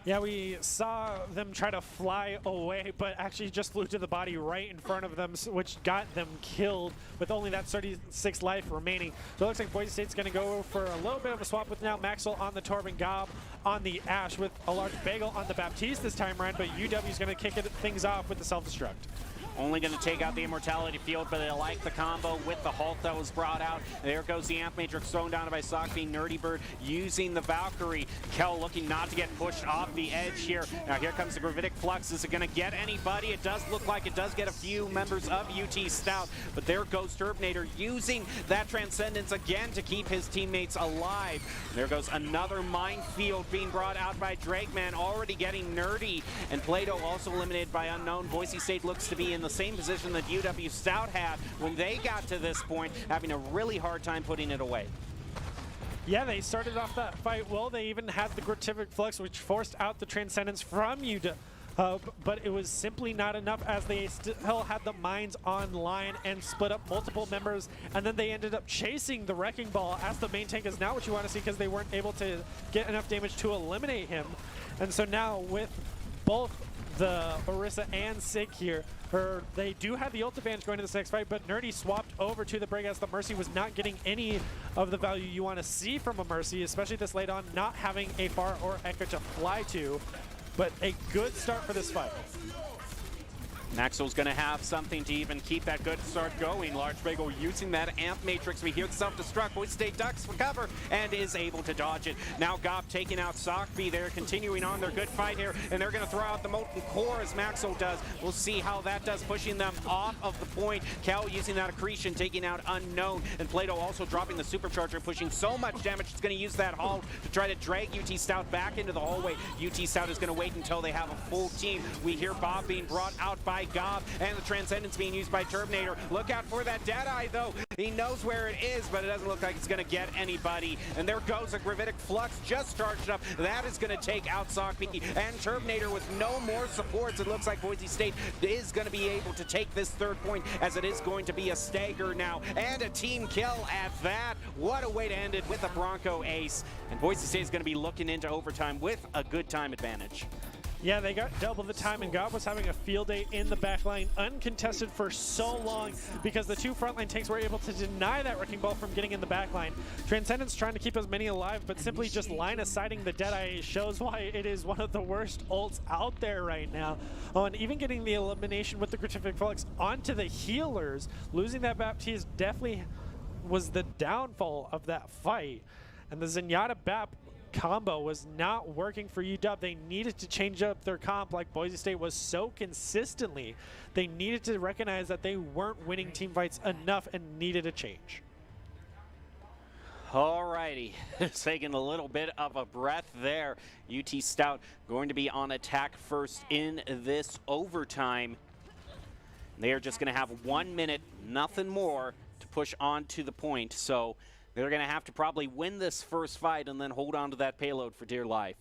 Yeah, we saw them try to fly away, but actually just flew to the body right in front of them, which got them killed with only that 36 life remaining. So it looks like Boise State's going to go for a little bit of a swap with now Maxwell on the Torb, Gob on the Ash with a large bagel on the Baptiste this time around, but UW's going to kick things off with the self-destruct. Only going to take out the Immortality Field, but I like the combo with the Halt that was brought out. There goes the Amp Matrix thrown down by Sockby. Nerdy Bird using the Valkyrie. Kel looking not to get pushed off the edge here. Now here comes the Gravitic Flux. Is it going to get anybody? It does look like it does get a few members of UT Stout, but there goes Turbinator using that Transcendence again to keep his teammates alive. There goes another minefield being brought out by Drakeman, already getting Nerdy, and Plato also eliminated by Unknown. Boise State looks to be in the same position that UW Stout had when they got to this point, having a really hard time putting it away. Yeah, they started off that fight well. They even had the Gratific Flux, which forced out the Transcendence from UW. But it was simply not enough as they still had the mines online and split up multiple members, and then they ended up chasing the Wrecking Ball as the main tank is not what you want to see because they weren't able to get enough damage to eliminate him. And so now with both the Orisa and Sig here, they do have the ult advantage going to this next fight, but Nerdy swapped over to the Brig as the Mercy was not getting any of the value you want to see from a Mercy, especially this late on, not having a Pharah or Echo to fly to. But a good start for this fight. Maxwell's going to have something to even keep that good start going. Large Bagel using that Amp Matrix. We hear the self-destruct. Boise State ducks for cover and is able to dodge it. Now Gob taking out Sockby. They're continuing on their good fight here, and they're going to throw out the Molten Core as Maxwell does. We'll see how that does, pushing them off of the point. Cal using that Accretion, taking out Unknown, and Plato also dropping the Supercharger, pushing so much damage. It's going to use that Halt to try to drag UT Stout back into the hallway. UT Stout is going to wait until they have a full team. We hear Bob being brought out by Gob, and the Transcendence being used by Turbinator. Look out for that Deadeye, though. He knows where it is, but it doesn't look like it's going to get anybody. And there goes a Gravitic Flux just charged up. That is going to take out Sockby and Turbinator with no more supports. It looks like Boise State is going to be able to take this third point, as it is going to be a stagger now and a team kill at that. What a way to end it with a Bronco ace. And Boise State is going to be looking into overtime with a good time advantage. Yeah, they got double the time, and Gob was having a field day in the backline, uncontested for so long because the two frontline tanks were able to deny that Wrecking Ball from getting in the backline. Transcendence trying to keep as many alive, but simply just line-of-sighting the Deadeye shows why it is one of the worst ults out there right now. Oh, and even getting the elimination with the Gratific Flux onto the healers, losing that Baptiste definitely was the downfall of that fight. And the Zenyatta Bap combo was not working for UW. They needed to change up their comp like Boise State was so consistently. They needed to recognize that they weren't winning team fights enough and needed a change. Alrighty, taking a little bit of a breath there. UT Stout going to be on attack first in this overtime. They are just going to have 1 minute, nothing more, to push on to the point. So they're going to have to probably win this first fight and then hold on to that payload for dear life.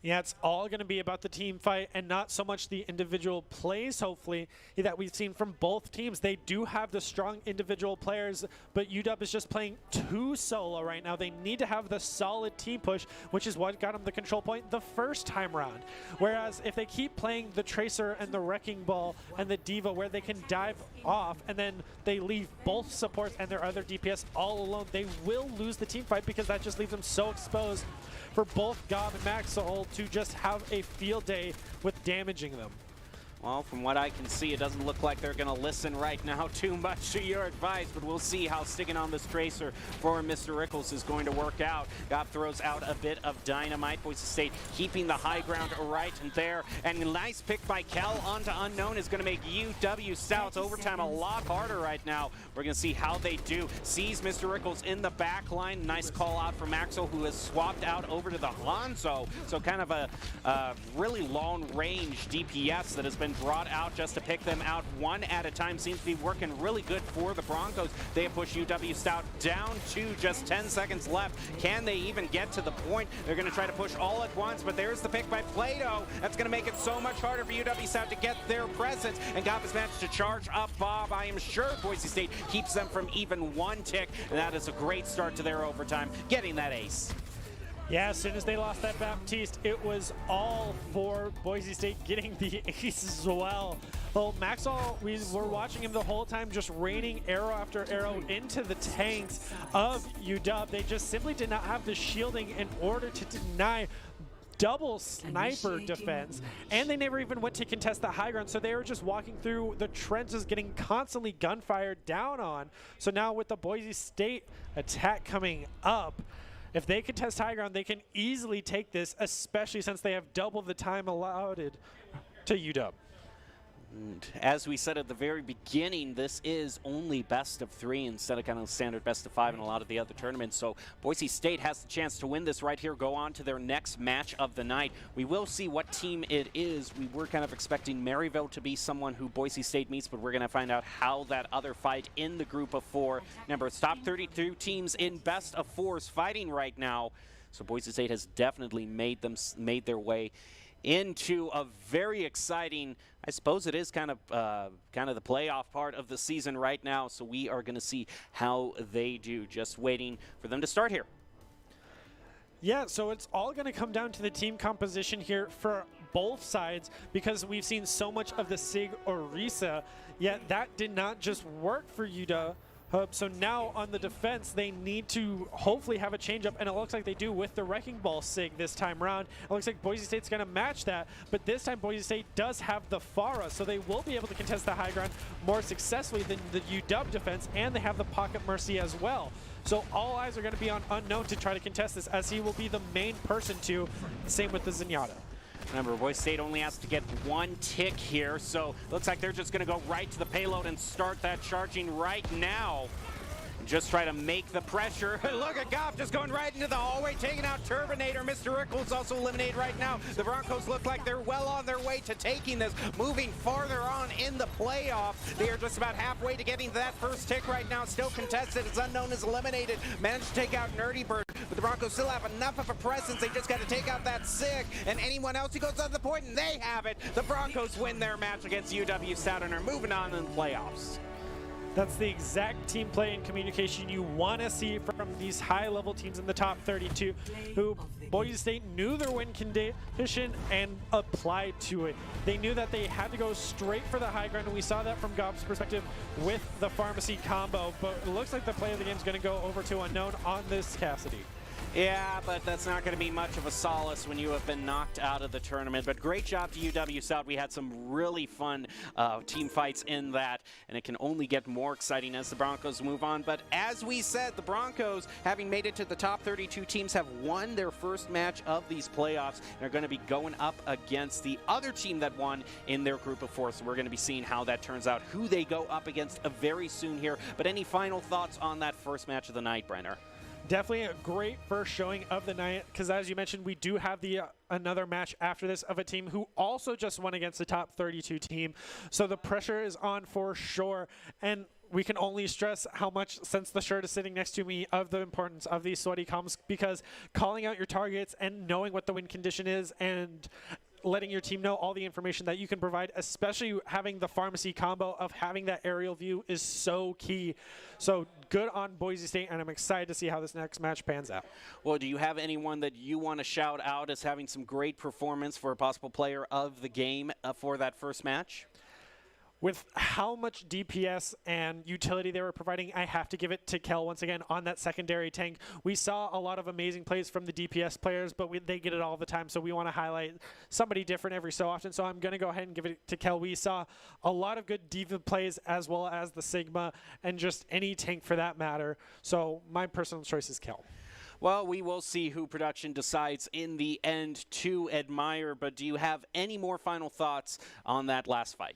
Yeah, it's all going to be about the team fight and not so much the individual plays, hopefully, that we've seen from both teams. They do have the strong individual players, but UW is just playing too solo right now. They need to have the solid team push, which is what got them the control point the first time round. Whereas if they keep playing the Tracer and the Wrecking Ball and the Diva where they can dive off and then they leave both supports and their other DPS all alone, they will lose the team fight because that just leaves them so exposed for both Gob and Maxwell to just have a field day with damaging them. Well, from what I can see, it doesn't look like they're going to listen right now too much to your advice, but we'll see how sticking on this tracer for Mr. Rickles is going to work out. Gob throws out a bit of dynamite. Boise State keeping the high ground right there. And a nice pick by Kel onto Unknown is going to make UW South's overtime a lot harder right now. We're going to see how they do. Sees Mr. Rickles in the back line. Nice call out from Axel, who has swapped out over to the Hanzo. So kind of a really long-range DPS that has been brought out just to pick them out one at a time. Seems to be working really good for the Broncos. They have pushed UW Stout down to just 10 seconds left. Can they even get to the point? They're going to try to push all at once, but there's the pick by Plato. That's going to make it so much harder for UW Stout to get their presence. And Gob has managed to charge up Bob. I am sure Boise State keeps them from even one tick, and that is a great start to their overtime, getting that ace. Yeah, as soon as they lost that Baptiste, it was all for Boise State getting the ace as well. Well, Maxwell, we were watching him the whole time just raining arrow after arrow into the tanks of UW. They just simply did not have the shielding in order to deny double sniper defense, and they never even went to contest the high ground, so they were just walking through the trenches getting constantly gunfire down on. So now with the Boise State attack coming up, if they contest high ground, they can easily take this, especially since they have double the time allotted to UW. And as we said at the very beginning, this is only best of 3 instead of kind of standard best of 5 in a lot of the other tournaments. So Boise State has the chance to win this right here, go on to their next match of the night. We will see what team it is. We were kind of expecting Maryville to be someone who Boise State meets, but we're going to find out how that other fight in the group of 4. Remember, it's top 32 teams in best of 4s fighting right now. So Boise State has definitely made their way into a very exciting, I suppose it is kind of the playoff part of the season right now. So we are going to see how they do. Just waiting for them to start here. Yeah, so it's all going to come down to the team composition here for both sides, because we've seen so much of the Sig Orisa, yet that did not just work for UW. So now on the defense, they need to hopefully have a change-up, and it looks like they do with the Wrecking Ball Sig this time around. It looks like Boise State's going to match that, but this time Boise State does have the Pharah, so they will be able to contest the high ground more successfully than the UW defense, and they have the Pocket Mercy as well. So all eyes are going to be on Unknown to try to contest this, as he will be the main person to. Same with the Zenyatta. Remember, Boise State only has to get 1 tick here, so looks like they're just going to go right to the payload and start that charging right now. Just try to make the pressure. Look at Goff just going right into the hallway, taking out Turbinator. Mr. Rickles also eliminated right now. The Broncos look like they're well on their way to taking this, moving farther on in the playoff. They are just about halfway to getting to that first tick right now. Still contested as Unknown is eliminated. Managed to take out Nerdy Bird, but the Broncos still have enough of a presence. They just got to take out that Sig, and anyone else who goes on the point, and they have it. The Broncos win their match against UW South and are moving on in the playoffs. That's the exact team play and communication you want to see from these high-level teams in the top 32, who Boise State knew their win condition and applied to it. They knew that they had to go straight for the high ground, and we saw that from Gob's perspective with the Pharmacy combo, but it looks like the play of the game is going to go over to Unknown on this Cassidy. Yeah, but that's not going to be much of a solace when you have been knocked out of the tournament. But great job to UW South. We had some really fun team fights in that, and it can only get more exciting as the Broncos move on. But as we said, the Broncos, having made it to the top 32 teams, have won their first match of these playoffs and are going to be going up against the other team that won in their group of 4. So we're going to be seeing how that turns out, who they go up against very soon here. But any final thoughts on that first match of the night, Brenner? Definitely a great first showing of the night, because as you mentioned, we do have the another match after this of a team who also just won against the top 32 team. So the pressure is on for sure, and we can only stress how much, since the shirt is sitting next to me, of the importance of these sweaty comms, because calling out your targets and knowing what the win condition is and letting your team know all the information that you can provide, especially having the Pharmacy combo of having that aerial view, is so key. So good on Boise State, and I'm excited to see how this next match pans out. Well, do you have anyone that you want to shout out as having some great performance for a possible player of the game for that first match? with how much DPS and utility they were providing, I have to give it to Kel once again on that secondary tank. We saw a lot of amazing plays from the DPS players, but they get it all the time, so we want to highlight somebody different every so often. So I'm going to go ahead and give it to Kel. We saw a lot of good D.Va plays as well as the Sigma and just any tank for that matter. So my personal choice is Kel. Well, we will see who production decides in the end to admire, but do you have any more final thoughts on that last fight?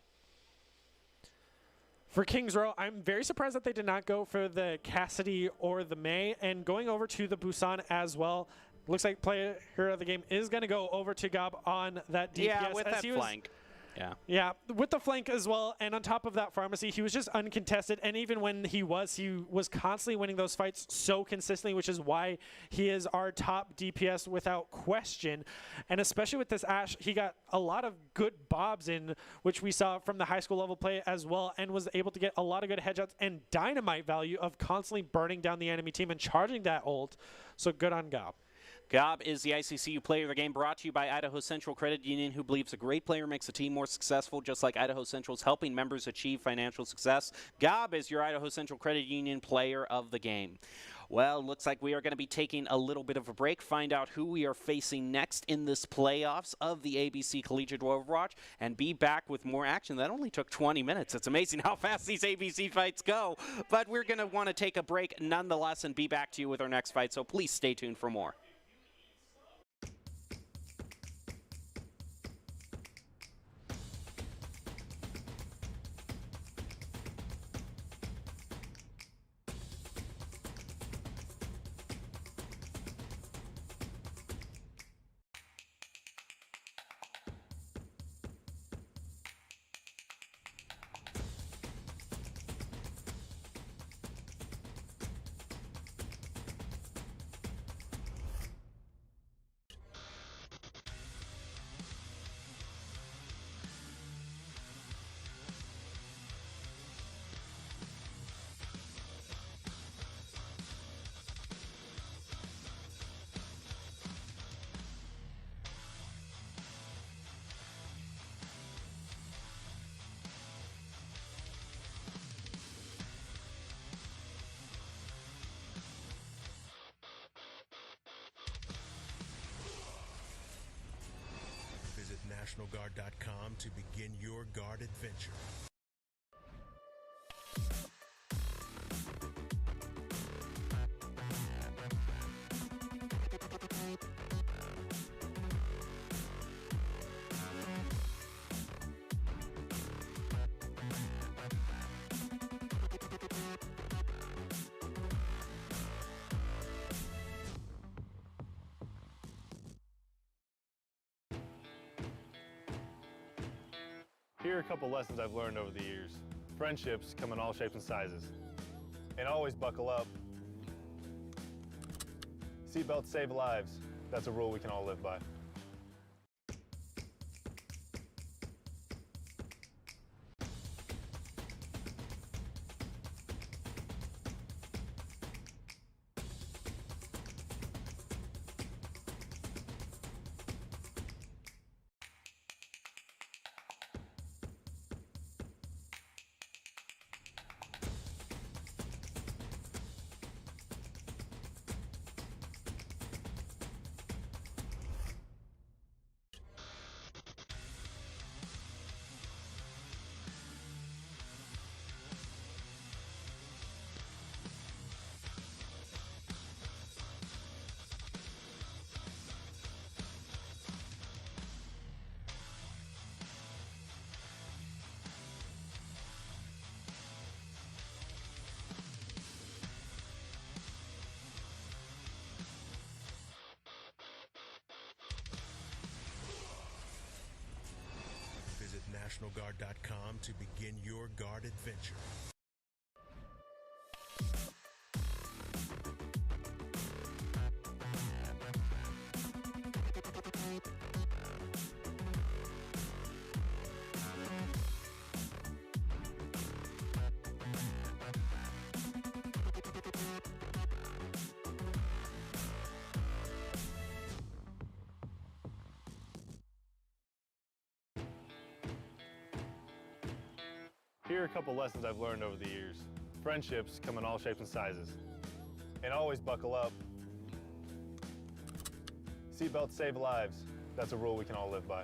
For Kings Row, I'm very surprised that they did not go for the Cassidy or the Mei. And going over to the Busan as well, looks like player of the game is going to go over to Gob on that DPS. Yeah, with that flank. Yeah, with the flank as well. And on top of that pharmacy, he was just uncontested. And even when he was constantly winning those fights so consistently, which is why he is our top DPS without question. And especially with this Ashe, he got a lot of good bobs in, which we saw from the high school level play as well, and was able to get a lot of good headshots and dynamite value of constantly burning down the enemy team and charging that ult. So good on Gob. Gob is the ICCU player of the game, brought to you by Idaho Central Credit Union, who believes a great player makes a team more successful, just like Idaho Central's helping members achieve financial success. Gob is your Idaho Central Credit Union player of the game. Well, looks like we are going to be taking a little bit of a break, find out who we are facing next in this playoffs of the ABC Collegiate Overwatch, and be back with more action. That only took 20 minutes. It's amazing how fast these ABC fights go, but we're going to want to take a break nonetheless and be back to you with our next fight, so please stay tuned for more. Visit NationalGuard.com to begin your guard adventure. Here are a couple lessons I've learned over the years. Friendships come in all shapes and sizes. And always buckle up. Seatbelts save lives. That's a rule we can all live by. Visit NationalGuard.com to begin your guard adventure. Here are a couple lessons I've learned over the years. Friendships come in all shapes and sizes. And always buckle up. Seatbelts save lives. That's a rule we can all live by.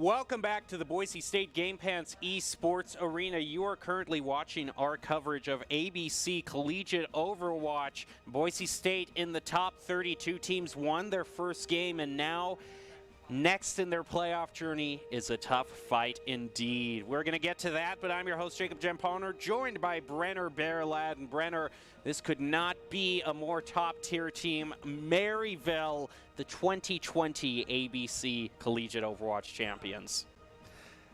Welcome back to the Boise State Game Pants Esports Arena. You are currently watching our coverage of ABC Collegiate Overwatch. Boise State in the top 32 teams won their first game, and now next in their playoff journey is a tough fight indeed. We're going to get to that, but I'm your host, Jacob Gemponer, joined by Brenner Bearlad. And Brenner, this could not be a more top-tier team. Maryville, the 2020 ABC Collegiate Overwatch champions.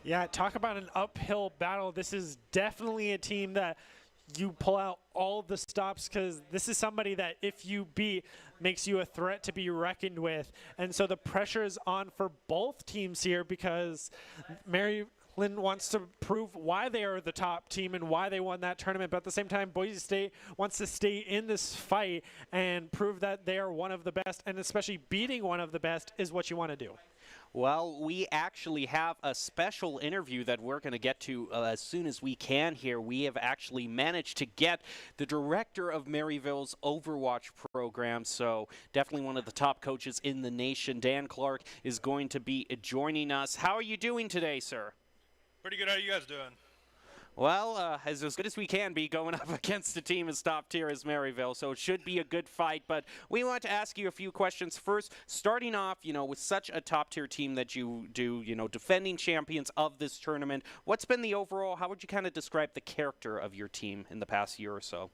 Yeah, talk about an uphill battle. This is definitely a team that you pull out all the stops, because this is somebody that if you beat makes you a threat to be reckoned with. And so the pressure is on for both teams here, because Maryland wants to prove why they are the top team and why they won that tournament. But at the same time, Boise State wants to stay in this fight and prove that they are one of the best, and especially beating one of the best is what you want to do. Well, we actually have a special interview that we're going to get to as soon as we can here. We have actually managed to get the director of Maryville's Overwatch program, so definitely one of the top coaches in the nation. Dan Clark is going to be joining us. How are you doing today, sir? Pretty good. How are you guys doing? Well, as good as we can be going up against a team as top tier as Maryville, so it should be a good fight. But we want to ask you a few questions. First, starting off, with such a top tier team that you do, defending champions of this tournament, what's been the overall, how would you kind of describe the character of your team in the past year or so?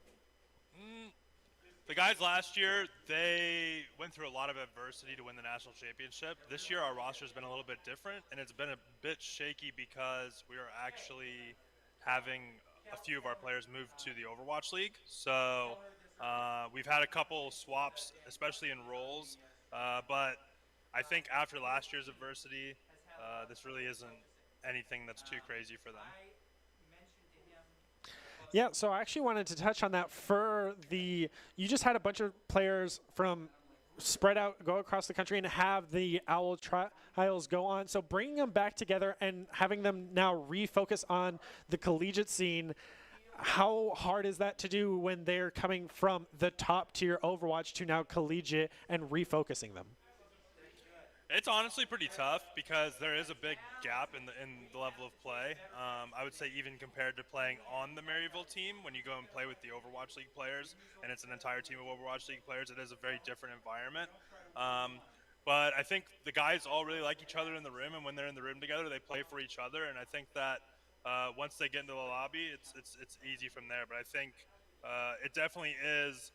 The guys last year, they went through a lot of adversity to win the national championship. This year, our roster's been a little bit different, and it's been a bit shaky because we are actually having a few of our players move to the Overwatch League. So we've had a couple swaps, especially in roles, but I think after last year's adversity, this really isn't anything that's too crazy for them. Yeah, so I actually wanted to touch on that you just had a bunch of players from spread out, go across the country and have the OWL trials go on. So bringing them back together and having them now refocus on the collegiate scene, how hard is that to do when they're coming from the top tier Overwatch to now collegiate and refocusing them? It's honestly pretty tough because there is a big gap in the level of play. I would say even compared to playing on the Maryville team, when you go and play with the Overwatch League players, and it's an entire team of Overwatch League players, it is a very different environment. But I think the guys all really like each other in the room, and when they're in the room together, they play for each other. And I think that once they get into the lobby, it's easy from there. But I think it definitely is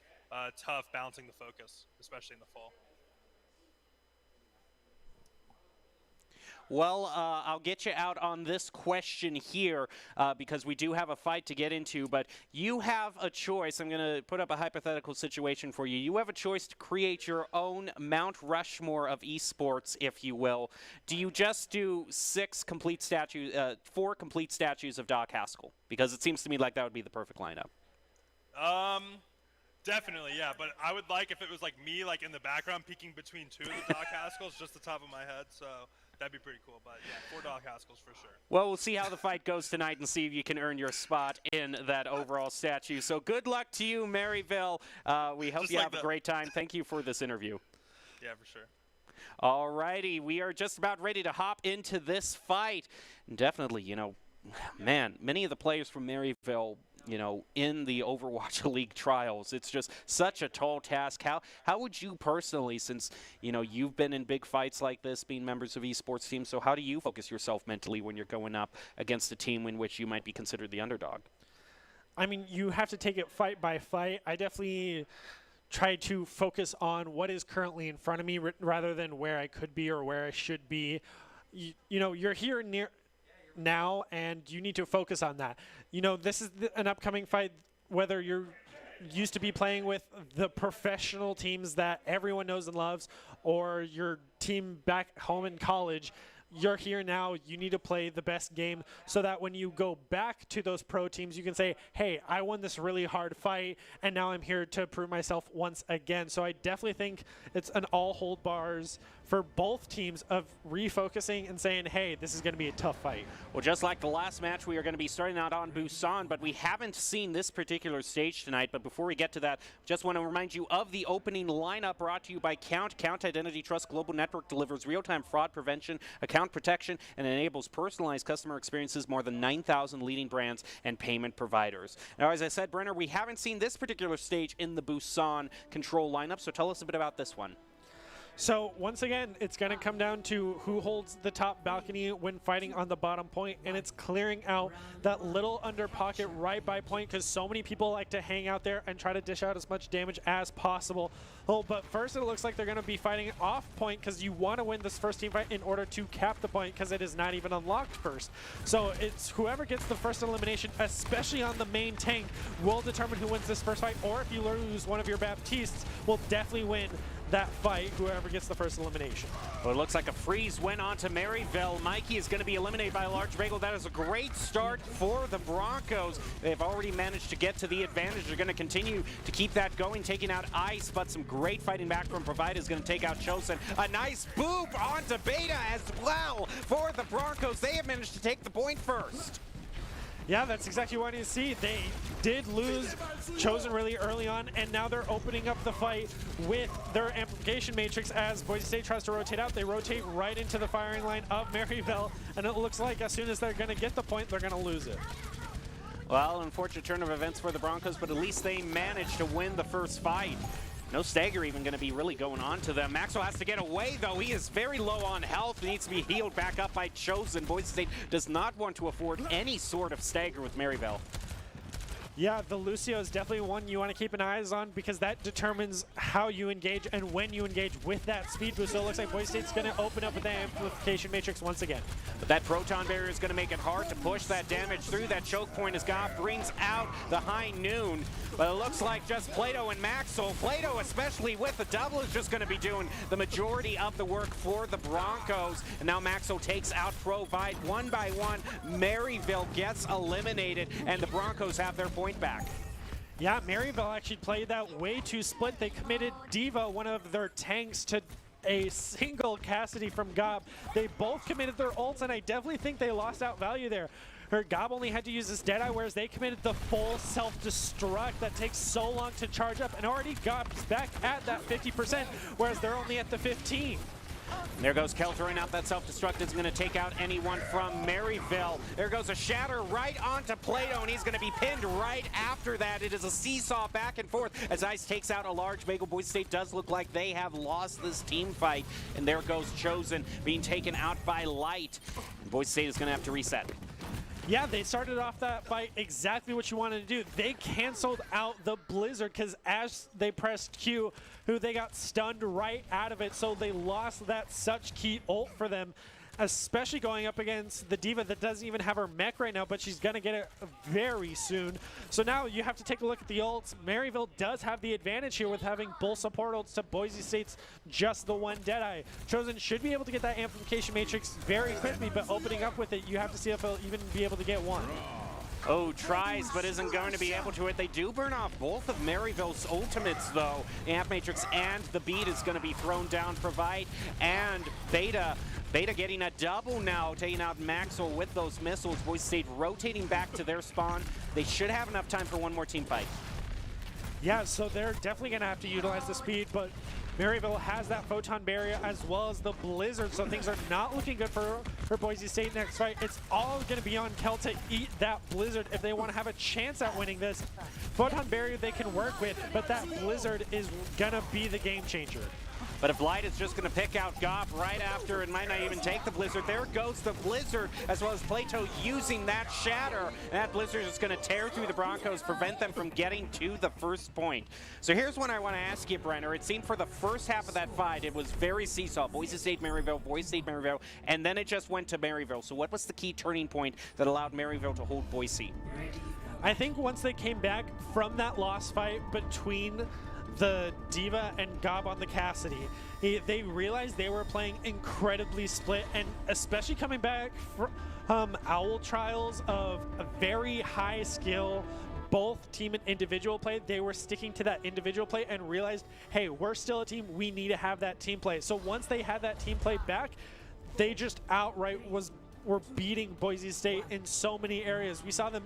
tough balancing the focus, especially in the fall. Well, I'll get you out on this question here because we do have a fight to get into, but you have a choice. I'm going to put up a hypothetical situation for you. You have a choice to create your own Mount Rushmore of esports, if you will. Do you just do 4 complete statues of Doc Haskell? Because it seems to me like that would be the perfect lineup. Definitely, yeah. But I would like if it was like me, in the background, peeking between 2 of the Doc Haskells, just the top of my head. So that'd be pretty cool. But yeah, 4 Doc Haskells for sure. Well, we'll see how the fight goes tonight and see if you can earn your spot in that overall statue. So good luck to you, Maryville. We hope you have a great time. Thank you for this interview. Yeah, for sure. All righty, we are just about ready to hop into this fight. Definitely, man, many of the players from Maryville, in the Overwatch League trials, it's just such a tall task. How would you personally, since, you've been in big fights like this, being members of esports teams, so how do you focus yourself mentally when you're going up against a team in which you might be considered the underdog? I mean, you have to take it fight by fight. I definitely try to focus on what is currently in front of me rather than where I could be or where I should be. You're here now, and you need to focus on that. This is an upcoming fight, whether you're used to be playing with the professional teams that everyone knows and loves, or your team back home in college. You're here now. You need to play the best game so that when you go back to those pro teams, you can say, hey, I won this really hard fight, and now I'm here to prove myself once again. So I definitely think it's an all hold bars for both teams of refocusing and saying, hey, this is going to be a tough fight. Well, just like the last match, we are going to be starting out on Busan, but we haven't seen this particular stage tonight. But before we get to that, just want to remind you of the opening lineup brought to you by Count. Count Identity Trust Global Network delivers real-time fraud prevention, account account protection, and enables personalized customer experiences more than 9,000 leading brands and payment providers. Now, as I said, Brenner, we haven't seen this particular stage in the Busan control lineup, so tell us a bit about this one. So once again, it's going to come down to who holds the top balcony when fighting on the bottom point, and it's clearing out that little under pocket right by point because so many people like to hang out there and try to dish out as much damage as possible. Oh, but first it looks like they're going to be fighting off point because you want to win this first team fight in order to cap the point because it is not even unlocked first. So it's whoever gets the first elimination, especially on the main tank, will determine who wins this first fight, or if you lose one of your Baptistes, will definitely win that fight, whoever gets the first elimination. Well, it looks like a freeze went on to Maryville. Mikey is going to be eliminated by a large bagel. That is a great start for the Broncos. They've already managed to get to the advantage. They're going to continue to keep that going, taking out Ice, but some great fighting back from Provide is going to take out Chosen. A nice boop onto Beta as well for the Broncos. They have managed to take the point first. Yeah, that's exactly what you see. They did lose Chosen really early on, and now they're opening up the fight with their amplification matrix as Boise State tries to rotate out. They rotate right into the firing line of Maryville, and it looks like as soon as they're going to get the point, they're going to lose it. Well, unfortunate turn of events for the Broncos, but at least they managed to win the first fight. No stagger even going to be really going on to them. Maxwell has to get away, though. He is very low on health. Needs to be healed back up by Chosen. Boise State does not want to afford any sort of stagger with Maryville. Yeah, the Lucio is definitely one you want to keep an eye on because that determines how you engage and when you engage with that speed boost. So it looks like Boise State's going to open up with the amplification matrix once again. But that proton barrier is going to make it hard to push that damage through. That choke point as Goff brings out the high noon. But it looks like just Plato and Maxwell. Plato, especially with the double, is just going to be doing the majority of the work for the Broncos. And now Maxwell takes out Provide one by one. Maryville gets eliminated, and the Broncos have their point back. Yeah, Maryville actually played that way too split. They committed Diva, one of their tanks, to a single Cassidy from Gob. They both committed their ults, and I definitely think they lost out value there. Gob only had to use his Deadeye, whereas they committed the full self-destruct that takes so long to charge up, and already Gob's back at that 50%, whereas they're only at the 15. There goes Kel throwing out that self-destruct. It's going to take out anyone from Maryville. There goes a shatter right onto Plato, and he's going to be pinned right after that. It is a seesaw back and forth as Ice takes out a large bagel. Boise State does look like they have lost this team fight, and there goes Chosen being taken out by Light. And Boise State is going to have to reset. Yeah, they started off that fight exactly what you wanted to do. They canceled out the Blizzard because as they pressed Q, who they got stunned right out of it, so they lost that such key ult for them, especially going up against the Diva that doesn't even have her mech right now, but she's going to get it very soon. So now you have to take a look at the ults. Maryville does have the advantage here with having both support ults to Boise State's just the one Deadeye. Chosen should be able to get that amplification matrix very quickly, but opening up with it, you have to see if he'll even be able to get one. Oh, tries, but isn't going to be able to it. They do burn off both of Maryville's ultimates, though. Amp Matrix and the Beat is going to be thrown down. Provide and Beta. Beta getting a double now, taking out Maxwell with those missiles. Boise State rotating back to their spawn. They should have enough time for one more team fight. Yeah, so they're definitely going to have to utilize the speed, but Maryville has that photon barrier as well as the Blizzard, so things are not looking good for Boise State next fight. It's all going to be on Kel to eat that Blizzard if they want to have a chance at winning this. Photon barrier they can work with, but that Blizzard is going to be the game changer. But if Light is just going to pick out Goff right after, it might not even take the Blizzard. There goes the Blizzard, as well as Plato using that Shatter. And that Blizzard is going to tear through the Broncos, prevent them from getting to the first point. So here's what I want to ask you, Brenner. It seemed for the first half of that fight, it was very seesaw. Boise State, Maryville, Boise State, Maryville, and then it just went to Maryville. So what was the key turning point that allowed Maryville to hold Boise? I think once they came back from that loss fight between the Diva and Gob on the Cassidy, they realized they were playing incredibly split, and especially coming back from Owl Trials of a very high skill, both team and individual play. They were sticking to that individual play and realized, hey, we're still a team, we need to have that team play. So once they had that team play back, they just outright were beating Boise State in so many areas. We saw them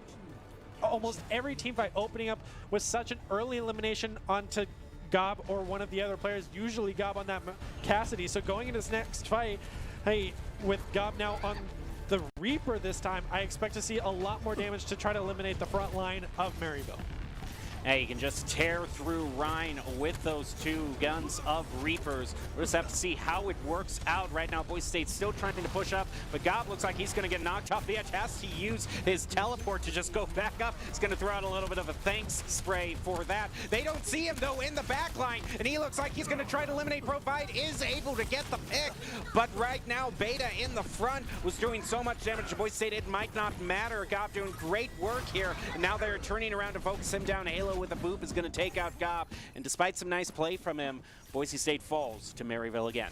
almost every team fight opening up with such an early elimination onto Gob or one of the other players, usually Gob on that Cassidy. So going into this next fight, hey, with Gob now on the Reaper this time, I expect to see a lot more damage to try to eliminate the front line of Maryville. Hey, you can just tear through Rhine with those two guns of Reapers. We'll just have to see how it works out right now. Boise State's still trying to push up, but Gob looks like he's going to get knocked off the edge. Has to use his teleport to just go back up. He's going to throw out a little bit of a thanks spray for that. They don't see him, though, in the back line, and he looks like he's going to try to eliminate Provide. Is able to get the pick, but right now, Beta in the front was doing so much damage to Boise State, it might not matter. Gob doing great work here, and now they're turning around to focus him down. Halo with a boop is going to take out Gob, and despite some nice play from him, Boise State falls to Maryville again.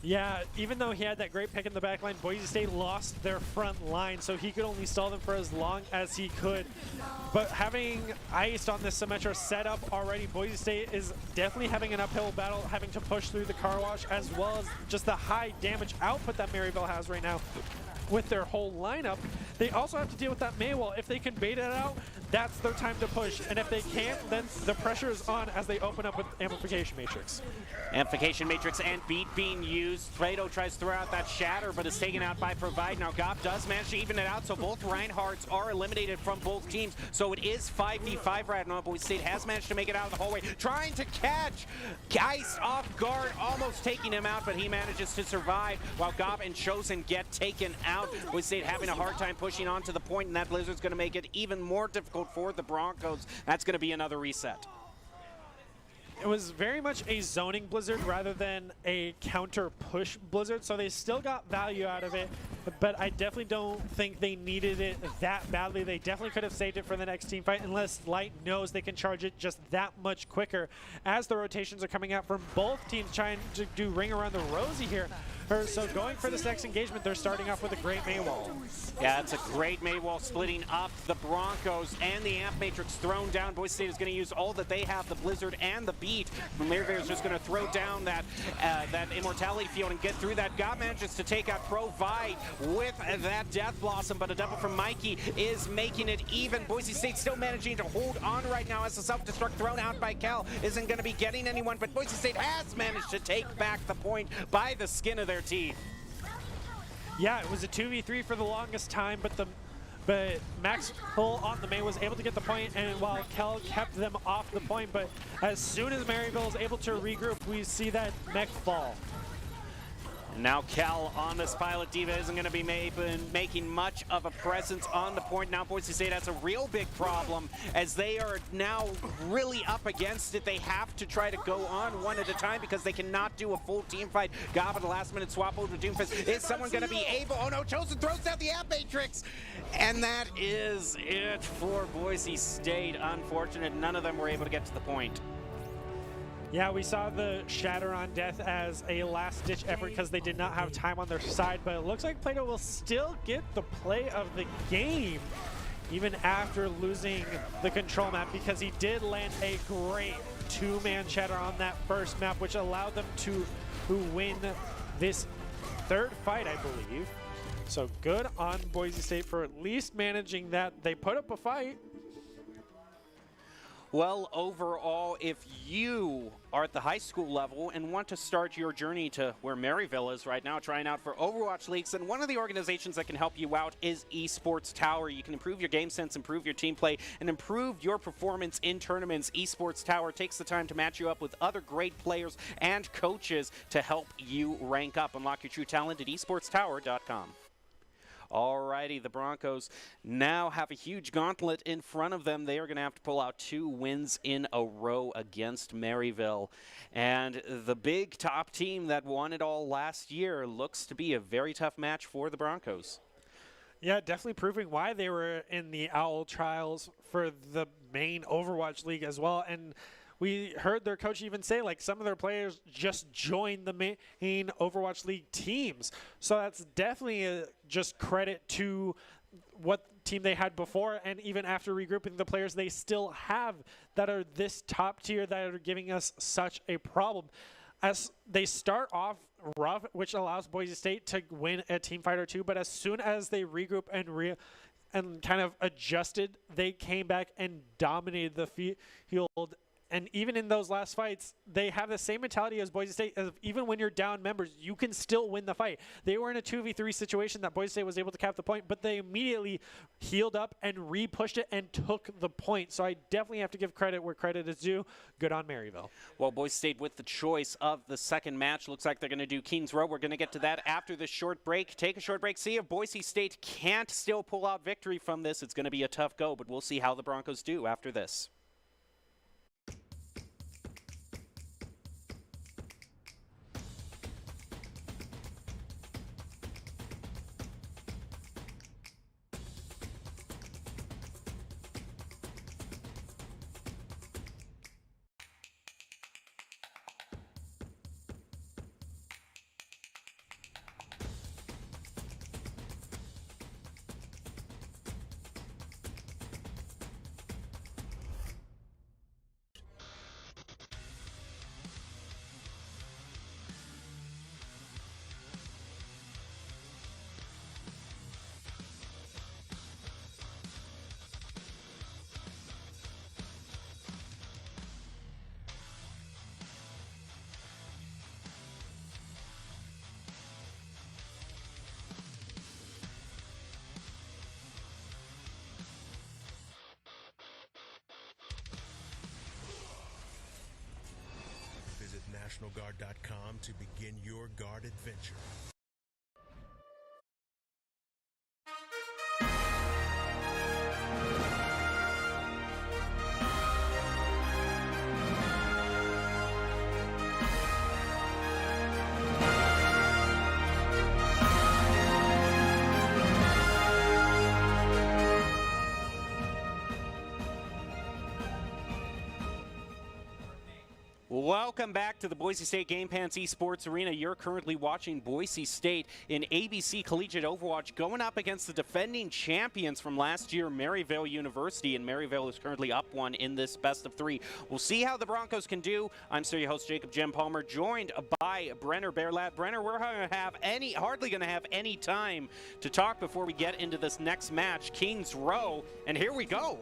Yeah, even though he had that great pick in the back line, Boise State lost their front line, so he could only stall them for as long as he could. But having iced on this Symmetra setup already, Boise State is definitely having an uphill battle, having to push through the car wash, as well as just the high damage output that Maryville has right now with their whole lineup. They also have to deal with that May wall. If they can bait it out, that's their time to push. And if they can't, then the pressure is on as they open up with Amplification Matrix. Amplification Matrix and Beat being used. Fredo tries to throw out that Shatter, but is taken out by Provide. Now Gob does manage to even it out, so both Reinhardts are eliminated from both teams. So it is 5v5 right now. Boise State has managed to make it out of the hallway, trying to catch Geist off guard, almost taking him out, but he manages to survive while Gob and Chosen get taken out. Boise State having a hard time pushing on to the point, and that Blizzard's going to make it even more difficult for the Broncos. That's going to be another reset. It was very much a zoning Blizzard rather than a counter push Blizzard, so they still got value out of it, but I definitely don't think they needed it that badly. They definitely could have saved it for the next team fight unless Light knows they can charge it just that much quicker as the rotations are coming out from both teams trying to do ring around the rosy here. So going for this next engagement, they're starting off with a great May wall. Yeah, it's a great May wall splitting up the Broncos and the Amp Matrix thrown down. Boise State is going to use all that they have, the Blizzard and the Beat. Maryville is just going to throw down that that Immortality Field and get through that. Gob manages to take out Provide with that Death Blossom, but a double from Mikey is making it even. Boise State still managing to hold on right now as the self-destruct thrown out by Cal isn't going to be getting anyone, but Boise State has managed to take back the point by the skin of their teeth. Yeah, it was a 2v3 for the longest time, but Max Hull on the May was able to get the point, and while Kel kept them off the point, but as soon as Maryville is able to regroup, we see that mech fall. Now Cal on this pilot. Diva isn't going to be making much of a presence on the point. Now Boise State has a real big problem as they are now really up against it. They have to try to go on one at a time because they cannot do a full team fight. Gob at the last minute swap over to Doomfist. Is someone going to be able? Oh no, Chosen throws out the Amp Matrix. And that is it for Boise State. Unfortunate, none of them were able to get to the point. Yeah, we saw the Shatter on Death as a last-ditch effort because they did not have time on their side, but it looks like Plato will still get the play of the game even after losing the control map because he did land a great two-man Shatter on that first map, which allowed them to win this third fight, I believe. So good on Boise State for at least managing that. They put up a fight. Well, overall, if you are at the high school level and want to start your journey to where Maryville is right now, trying out for Overwatch Leagues, and one of the organizations that can help you out is Esports Tower. You can improve your game sense, improve your team play, and improve your performance in tournaments. Esports Tower takes the time to match you up with other great players and coaches to help you rank up. Unlock your true talent at esportstower.com. Alrighty, the Broncos now have a huge gauntlet in front of them. They are going to have to pull out 2 wins in a row against Maryville. And the big top team that won it all last year looks to be a very tough match for the Broncos. Yeah, definitely proving why they were in the OWL trials for the main Overwatch League as well. And we heard their coach even say, like, some of their players just joined the main Overwatch League teams. So that's definitely just credit to what team they had before, and even after regrouping the players they still have that are this top tier that are giving us such a problem. As they start off rough, which allows Boise State to win a team fight or two, but as soon as they regroup and kind of adjusted, they came back and dominated the field And even in those last fights, they have the same mentality as Boise State. Even when you're down members, you can still win the fight. They were in a 2v3 situation that Boise State was able to cap the point, but they immediately healed up and re-pushed it and took the point. So I definitely have to give credit where credit is due. Good on Maryville. Well, Boise State with the choice of the second match. Looks like they're going to do Kings Row. We're going to get to that after this short break. Take a short break. See if Boise State can't still pull out victory from this. It's going to be a tough go, but we'll see how the Broncos do after this. Visit NationalGuard.com to begin your guard adventure. Welcome back to the Boise State Game Pants Esports Arena. You're currently watching Boise State in ABC Collegiate Overwatch going up against the defending champions from last year, Maryville University, and Maryville is currently up one in this best of three. We'll see how the Broncos can do. I'm still your host, Jacob Jim Palmer, joined by Brenner Bearlat. Brenner, we're hardly going to have any time to talk before we get into this next match, Kings Row, and here we go.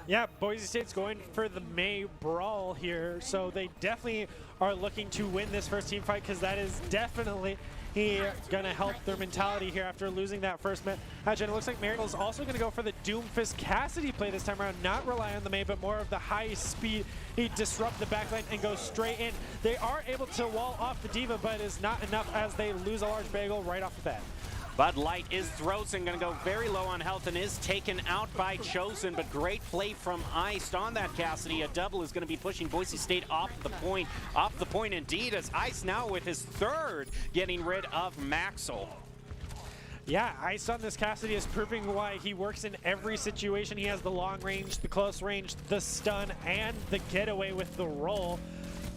Yeah, Boise State's going for the May Brawl here, so they definitely are looking to win this first team fight because that is definitely going to help their mentality here after losing that first match. And it looks like Maryville is also going to go for the Doomfist Cassidy play this time around, not rely on the May, but more of the high speed. He disrupt the backline and go straight in. They are able to wall off the Diva, but it is not enough as they lose a large bagel right off the bat. Bud Light is Throzen, going to go very low on health and is taken out by Chosen, but great play from Iced on that Cassidy. A double is going to be pushing Boise State off the point indeed, as Ice now with his third getting rid of Maxwell. Yeah, Ice on this Cassidy is proving why he works in every situation. He has the long range, the close range, the stun, and the getaway with the roll.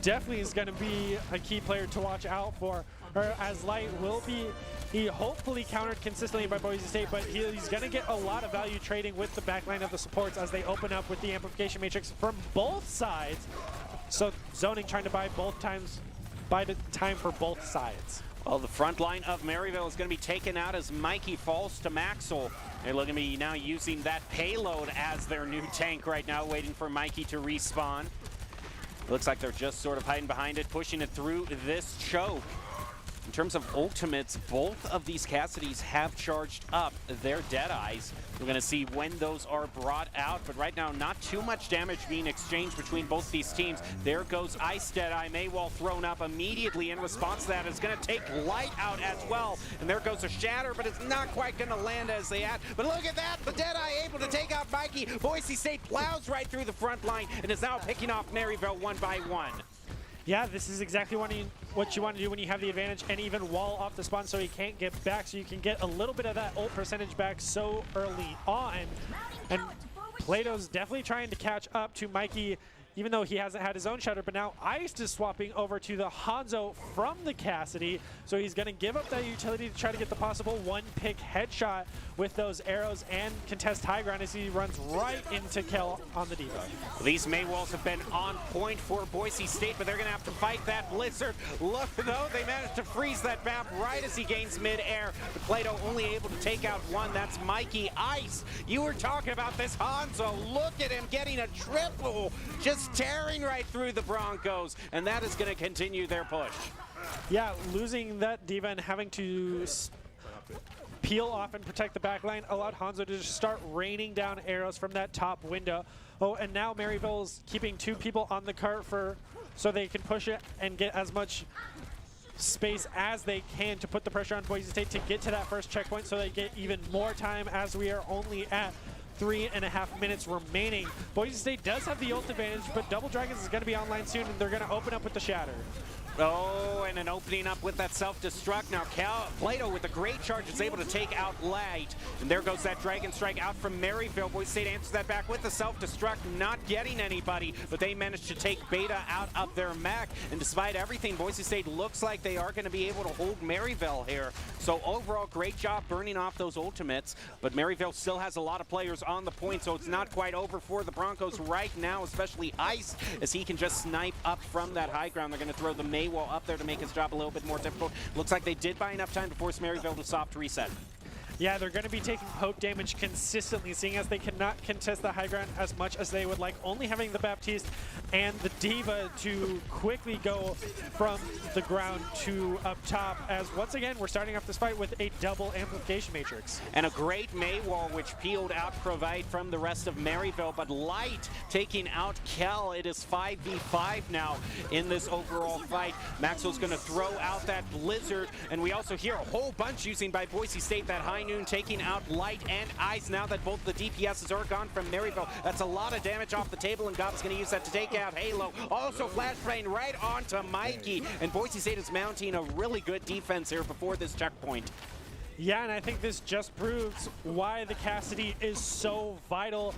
Definitely is going to be a key player to watch out for, as Light will be hopefully countered consistently by Boise State, but he's going to get a lot of value trading with the backline of the supports as they open up with the amplification matrix from both sides. So zoning trying to buy the time for both sides. Well, the front line of Maryville is going to be taken out as Mikey falls to Maxwell. They're looking to be now using that payload as their new tank right now, waiting for Mikey to respawn. Looks like they're just sort of hiding behind it, pushing it through this choke. In terms of ultimates, both of these Cassidys have charged up their Deadeyes. We're going to see when those are brought out, but right now not too much damage being exchanged between both these teams. There goes Ice Deadeye. Maywall thrown up immediately in response to that. It's going to take Light out as well. And there goes a Shatter, but it's not quite going to land as they had. But look at that, the Deadeye able to take out Mikey. Boise State plows right through the front line and is now picking off Maryville one by one. Yeah, this is exactly what you want to do when you have the advantage, and even wall off the spawn so he can't get back, so you can get a little bit of that ult percentage back so early on. And Plato's definitely trying to catch up to Mikey, even though he hasn't had his own Shatter, but now Iced is swapping over to the Hanzo from the Cassidy, so he's going to give up that utility to try to get the possible one-pick headshot with those arrows and contest high ground as he runs right into kill on the Diva. These Maywalls have been on point for Boise State, but they're going to have to fight that Blizzard. Look, though, they managed to freeze that map right as he gains mid-air. But Plato only able to take out one. That's Mikey. Ice, you were talking about this Hanzo. Look at him getting a triple. Just just tearing right through the Broncos, and that is going to continue their push. Yeah, losing that D.Va and having to peel off and protect the back line allowed Hanzo to just start raining down arrows from that top window. Oh, and now Maryville's keeping 2 people on the cart so they can push it and get as much space as they can to put the pressure on Boise State to get to that first checkpoint so they get even more time, as we are only at 3.5 minutes remaining. Boise State does have the ult advantage, but Double Dragons is going to be online soon, and they're going to open up with the Shatter. Oh, and an opening up with that self-destruct. Now Plato with a great charge is able to take out Light. And there goes that Dragon Strike out from Maryville. Boise State answers that back with the self-destruct, not getting anybody, but they managed to take Beta out of their mech. And despite everything, Boise State looks like they are going to be able to hold Maryville here. So overall, great job burning off those ultimates, but Maryville still has a lot of players on the point, so it's not quite over for the Broncos right now, especially Ice, as he can just snipe up from that high ground. They're going to throw the May wall up there to make his job a little bit more difficult. Looks like they did buy enough time to force Maryville to soft reset. Yeah, they're going to be taking poke damage consistently, seeing as they cannot contest the high ground as much as they would like, only having the Baptiste and the D.Va to quickly go from the ground to up top, as once again, we're starting off this fight with a double amplification matrix. And a great May wall, which peeled out Provide from the rest of Maryville, but Light taking out Kel. It is 5v5 now in this overall fight. Maxwell's going to throw out that Blizzard, and we also hear a whole bunch using by Boise State, that High Noon taking out Light and Ice. Now that both the DPSs are gone from Maryville, that's a lot of damage off the table, and Gob's going to use that to take out Halo. Also flashbang right onto Mikey, and Boise State is mounting a really good defense here before this checkpoint. Yeah, and I think this just proves why the Cassidy is so vital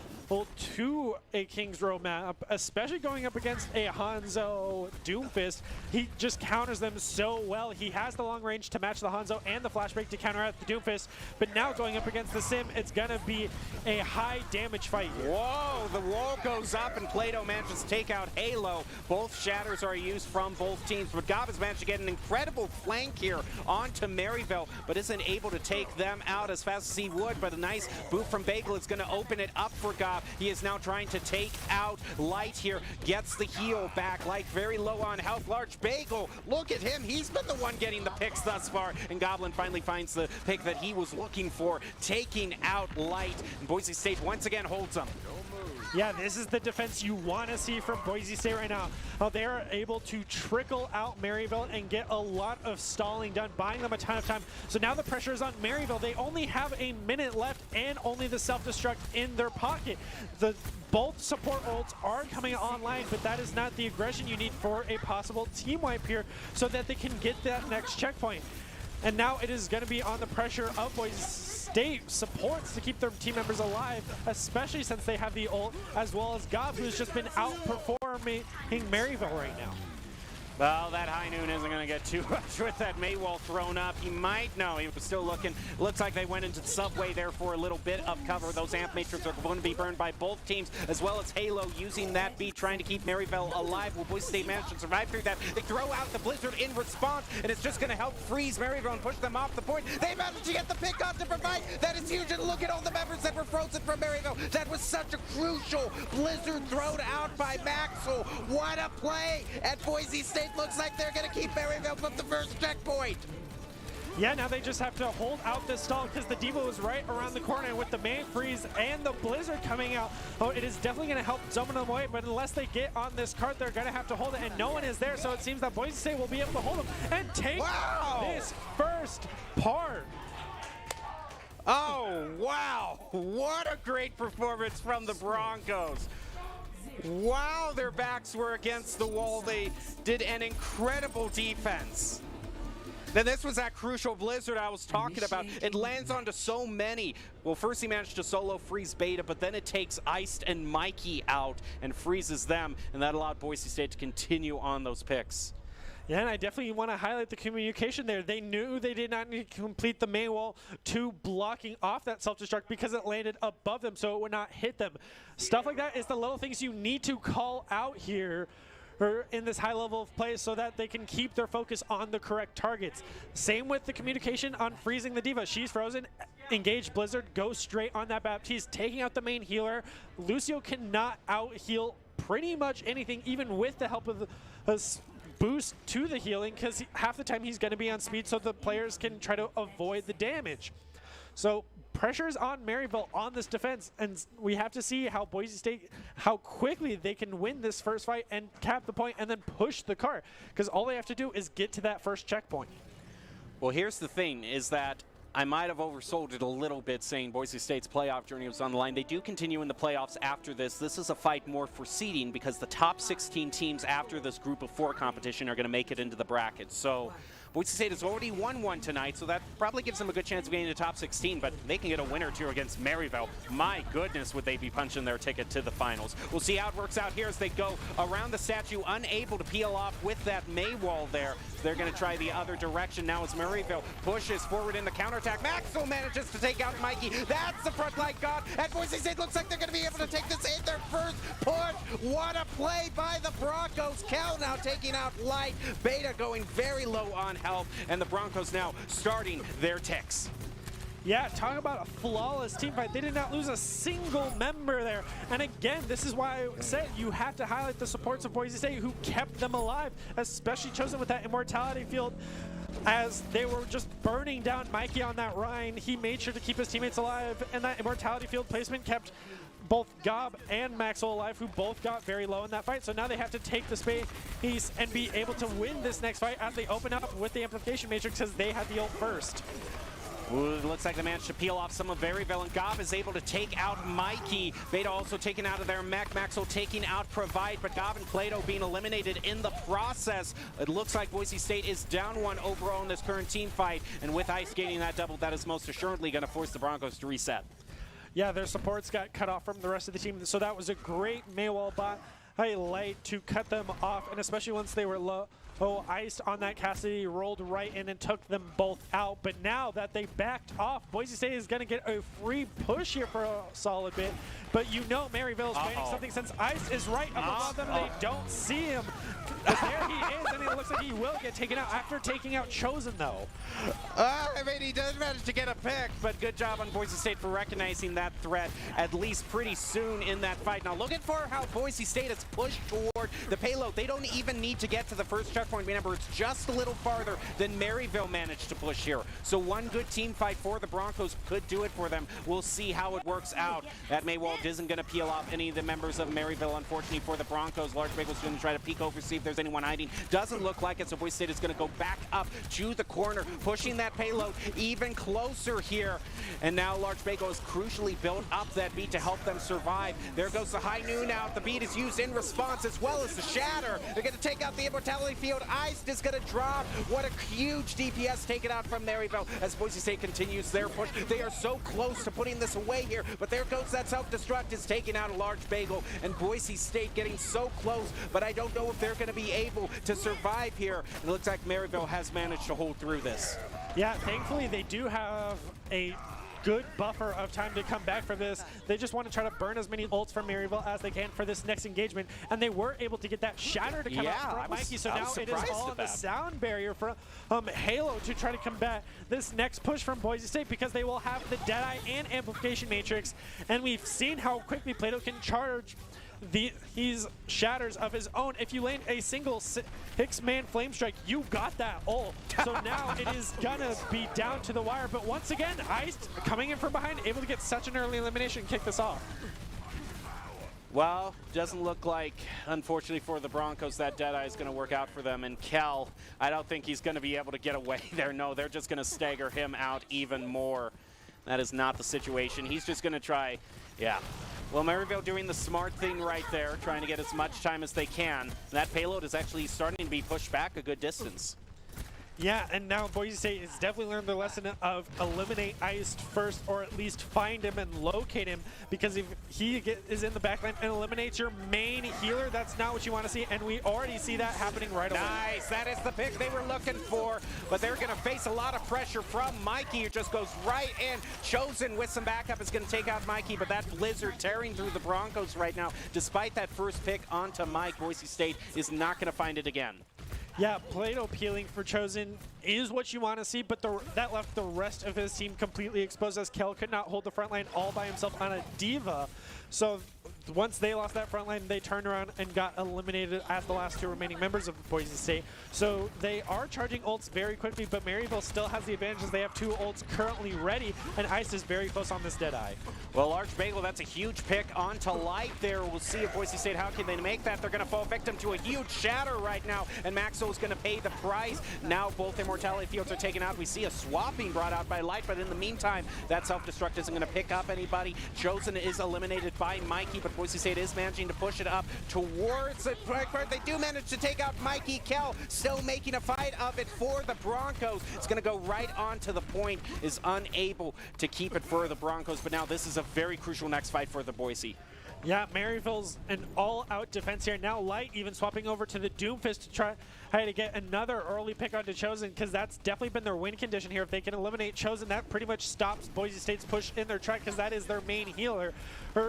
to a King's Row map, especially going up against a Hanzo Doomfist. He just counters them so well. He has the long range to match the Hanzo and the flashbang to counteract the Doomfist, but now going up against the Sim, it's gonna be a high damage fight here. Whoa, the wall goes up and Plato manages to take out Halo. Both shatters are used from both teams, but Gob has managed to get an incredible flank here onto Maryville, but isn't able to take them out as fast as he would. But a nice boot from Bagel is going to open it up for Gob. He is now trying to take out Light here, gets the heal back. Light very low on health. Large Bagel, look at him, he's been the one getting the picks thus far, and Goblin finally finds the pick that he was looking for, taking out Light, and Boise State once again holds them. Yeah, this is the defense you want to see from Boise State right now. They are able to trickle out Maryville and get a lot of stalling done, buying them a ton of time. So now the pressure is on Maryville. They only have a minute left and only the self-destruct in their pocket. Both support ults are coming online, but that is not the aggression you need for a possible team wipe here so that they can get that next checkpoint. And now it is going to be on the pressure of Boise State supports to keep their team members alive, especially since they have the ult, as well as Gob, who's just been outperforming Maryville right now. Well, that High Noon isn't going to get too much with that Maywall thrown up. He might, no, he was still looking. Looks like they went into the subway there for a little bit of cover. Those amp matrix are going to be burned by both teams, as well as Halo using that beat, trying to keep Maryville alive. Will Boise State manage to survive through that? They throw out the Blizzard in response, and it's just going to help freeze Maryville and push them off the point. They managed to get the pick off to Provide. That is huge, and look at all the members that were frozen from Maryville. That was such a crucial Blizzard thrown out by Maxwell. What a play! At Boise State, looks like they're going to keep Maryville from the first checkpoint. Yeah, now they just have to hold out this stall because the Devo is right around the corner, and with the main freeze and the Blizzard coming out, it is definitely going to help zone them away, but unless they get on this cart, they're going to have to hold it, and no one is there, so it seems that Boise State will be able to hold them and take this first part. Oh, wow. What a great performance from the Broncos. While their backs were against the wall, they did an incredible defense. Then this was that crucial Blizzard I was talking about. It lands onto so many. Well, first he managed to solo freeze Beta, but then it takes Iced and Mikey out and freezes them, and that allowed Boise State to continue on those picks. Yeah, and I definitely want to highlight the communication there. They knew they did not need to complete the main wall to blocking off that self-destruct because it landed above them, so it would not hit them. Stuff like that is the little things you need to call out here or in this high level of play so that they can keep their focus on the correct targets. Same with the communication on freezing the D.Va. She's frozen. Engage Blizzard, go straight on that Baptiste, taking out the main healer. Lucio cannot out-heal pretty much anything, even with the help of a boost to the healing, because half the time he's going to be on speed so the players can try to avoid the damage. So pressure's on Maryville on this defense, and we have to see how Boise State, how quickly they can win this first fight and cap the point and then push the cart, because all they have to do is get to that first checkpoint. Well, here's the thing, is that I might have oversold it a little bit saying Boise State's playoff journey was on the line. They do continue in the playoffs after this. This is a fight more for seeding because the top 16 teams after this group of 4 competition are going to make it into the bracket. So Boise State has already won one tonight, so that probably gives them a good chance of getting to the top 16, but they can get a win or two against Maryville. My goodness, would they be punching their ticket to the finals. We'll see how it works out here as they go around the statue, unable to peel off with that May wall there. They're going to try the other direction now as Maryville pushes forward in the counterattack. Maxwell manages to take out Mikey. That's the front line gone, and Boise State looks like they're going to be able to take this in their first push. What a play by the Broncos. Cal now taking out Light. Beta going very low on health, and the Broncos now starting their ticks. Yeah, talk about a flawless team fight. They did not lose a single member there. And again, this is why I said you have to highlight the supports of Boise State who kept them alive, especially Chosen with that immortality field. As they were just burning down Mikey on that Rhine, he made sure to keep his teammates alive, and that immortality field placement kept both Gob and Maxwell alive, who both got very low in that fight. So now they have to take the space and be able to win this next fight as they open up with the amplification matrix, because they had the ult first. Ooh, it looks like they managed to peel off some of Maryville, and Gob is able to take out Mikey. Beta also taken out of their mech. Maxwell taking out Provide, but Gob and Plato being eliminated in the process. It looks like Boise State is down 1 overall in this current team fight, and with Ice gaining that double, that is most assuredly going to force the Broncos to reset. Yeah, their supports got cut off from the rest of the team, so that was a great Maywall bot highlight to cut them off, and especially once they were low. Iced on that, Cassidy rolled right in and took them both out. But now that they backed off, Boise State is going to get a free push here for a solid bit. But you know Maryville is waiting something, since Ice is right up above them. They don't see him. But there he is, and it looks like he will get taken out after taking out Chosen, though. I mean, he does manage to get a pick, but good job on Boise State for recognizing that threat at least pretty soon in that fight. Now, looking for how Boise State has pushed toward the payload. They don't even need to get to the first checkpoint. Remember, it's just a little farther than Maryville managed to push here. So one good team fight for the Broncos could do it for them. We'll see how it works out. That Maywall isn't going to peel off any of the members of Maryville, unfortunately, for the Broncos. Large Bagel's going to try to peek over, see if there's anyone hiding. Doesn't look like it, so Boise State is going to go back up to the corner, pushing that payload even closer here. And now Large Bagel has crucially built up that beat to help them survive. There goes the high noon out. The beat is used in response, as well as the shatter. They're going to take out the immortality field. Ice is going to drop. What a huge DPS taken out from Maryville as Boise State continues their push. They are so close to putting this away here, but there goes that self-destruct is taking out a Large Bagel, and Boise State getting so close, but I don't know if they're going to be able to survive here. It looks like Maryville has managed to hold through this. Yeah, thankfully they do have a good buffer of time to come back for this. They just want to try to burn as many ults from Maryville as they can for this next engagement, and they were able to get that shatter to come out from Mikey, so now it is all on the sound barrier from Halo to try to combat this next push from Boise State, because they will have the Deadeye and Amplification Matrix, and we've seen how quickly Plato can charge these shatters of his own. If you land a single 6-man flame strike, you got that ult. So now it is gonna be down to the wire. But once again, Ice coming in from behind, able to get such an early elimination, kick this off. Well, doesn't look like, unfortunately for the Broncos, that Deadeye is going to work out for them. And Kel, I don't think he's going to be able to get away there. No, they're just going to stagger him out even more. That is not the situation. He's just going to try, yeah. Well, Maryville doing the smart thing right there, trying to get as much time as they can. That payload is actually starting to be pushed back a good distance. Yeah, and now Boise State has definitely learned their lesson of eliminate Ice first, or at least find him and locate him, because if he is in the backline and eliminates your main healer, that's not what you want to see, and we already see that happening right away. Nice, that is the pick they were looking for, but they're going to face a lot of pressure from Mikey, who just goes right in. Chosen with some backup is going to take out Mikey, but that Blizzard tearing through the Broncos right now. Despite that first pick onto Mike, Boise State is not going to find it again. Yeah, Plato peeling for Chosen is what you want to see, but that left the rest of his team completely exposed, as Kel could not hold the front line all by himself on a Diva. So once they lost that front line, they turned around and got eliminated as the last 2 remaining members of Boise State. So they are charging ults very quickly, but Maryville still has the advantage as they have 2 ults currently ready, and Ice is very close on this Deadeye. Well, Large Bagel, that's a huge pick onto Light there. We'll see if Boise State, how can they make that? They're going to fall victim to a huge shatter right now, and Maxwell is going to pay the price. Now both immortality fields are taken out. We see a swap being brought out by Light, but in the meantime, that self-destruct isn't going to pick up anybody. Chosen is eliminated by Mikey, but Boise State is managing to push it up towards it. They do manage to take out Mikey. Kell still making a fight of it for the Broncos. It's going to go right onto the point, is unable to keep it for the Broncos, but now this is a very crucial next fight for the Boise. Yeah, Maryville's an all-out defense here. Now Light even swapping over to the Doomfist to try to get another early pick onto Chosen, because that's definitely been their win condition here. If they can eliminate Chosen, that pretty much stops Boise State's push in their track, because that is their main healer.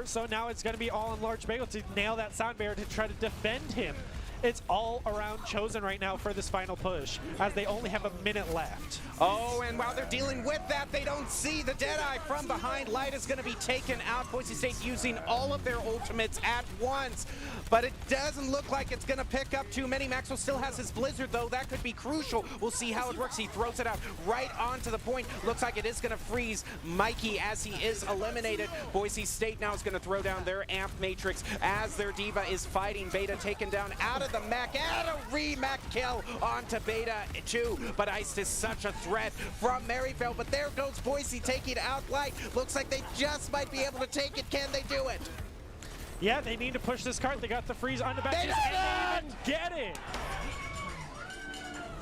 So now it's going to be all on Large Bagel to nail that sound barrier to try to defend him. It's all around Chosen right now for this final push, as they only have a minute left. Oh, and while they're dealing with that, they don't see the Deadeye from behind. Light is going to be taken out. Boise State using all of their ultimates at once, but it doesn't look like it's going to pick up too many. Maxwell still has his Blizzard, though. That could be crucial. We'll see how it works. He throws it out right onto the point. Looks like it is going to freeze Mikey as he is eliminated. Boise State now is going to throw down their Amp Matrix as their Diva is fighting Beta, taken down out of the mech, and a re-mech kill onto Beta too. But Ice is such a threat from Maryville, but there goes Boise taking out Light. Looks like they just might be able to take it. Can they do it? Yeah, they need to push this cart. They got the freeze on the back, and they even get it.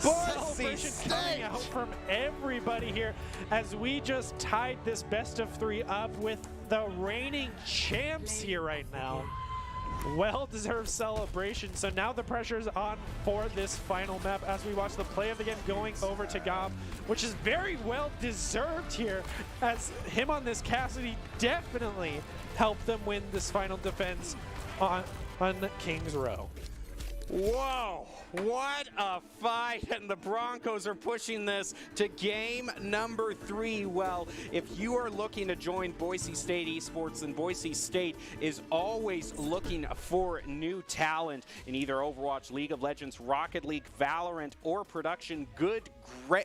Celebration coming out from everybody here as we just tied this best of 3 up with the reigning champs here right now. Well-deserved celebration. So now the pressure is on for this final map as we watch the play of the game going over to Gob, which is very well deserved here, as him on this Cassidy definitely helped them win this final defense on Kings Row. Whoa, what a fight, and the Broncos are pushing this to game number 3. Well, if you are looking to join Boise State Esports, then Boise State is always looking for new talent in either Overwatch, League of Legends, Rocket League, Valorant, or production.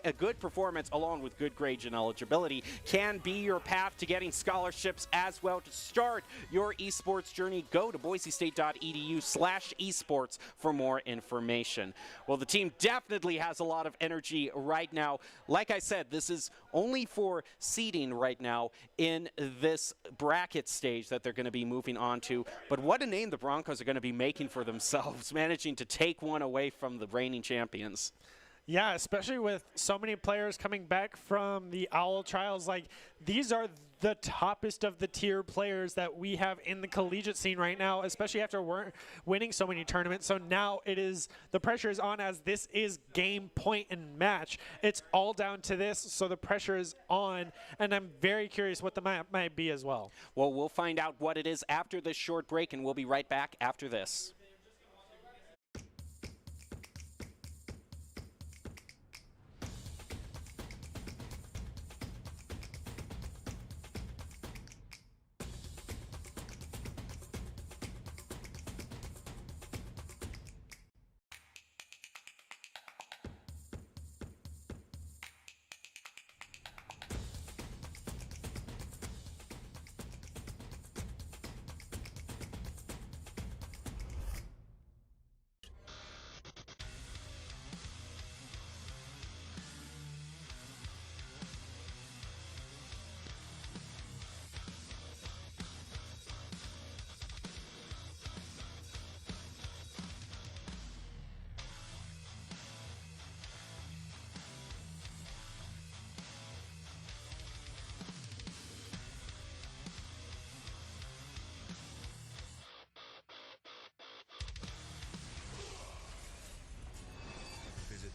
A good performance along with good grades and eligibility can be your path to getting scholarships as well. To start your esports journey, go to boisestate.edu/esports for more information. Well, the team definitely has a lot of energy right now. Like I said, this is only for seeding right now in this bracket stage that they're going to be moving on to. But what a name the Broncos are going to be making for themselves, managing to take one away from the reigning champions. Yeah, especially with so many players coming back from the OWL trials. Like, these are the toppest of the tier players that we have in the collegiate scene right now, especially after winning so many tournaments. So now the pressure is on, as this is game, point, and match. It's all down to this, so the pressure is on, and I'm very curious what the map might be as well. Well, we'll find out what it is after this short break, and we'll be right back after this.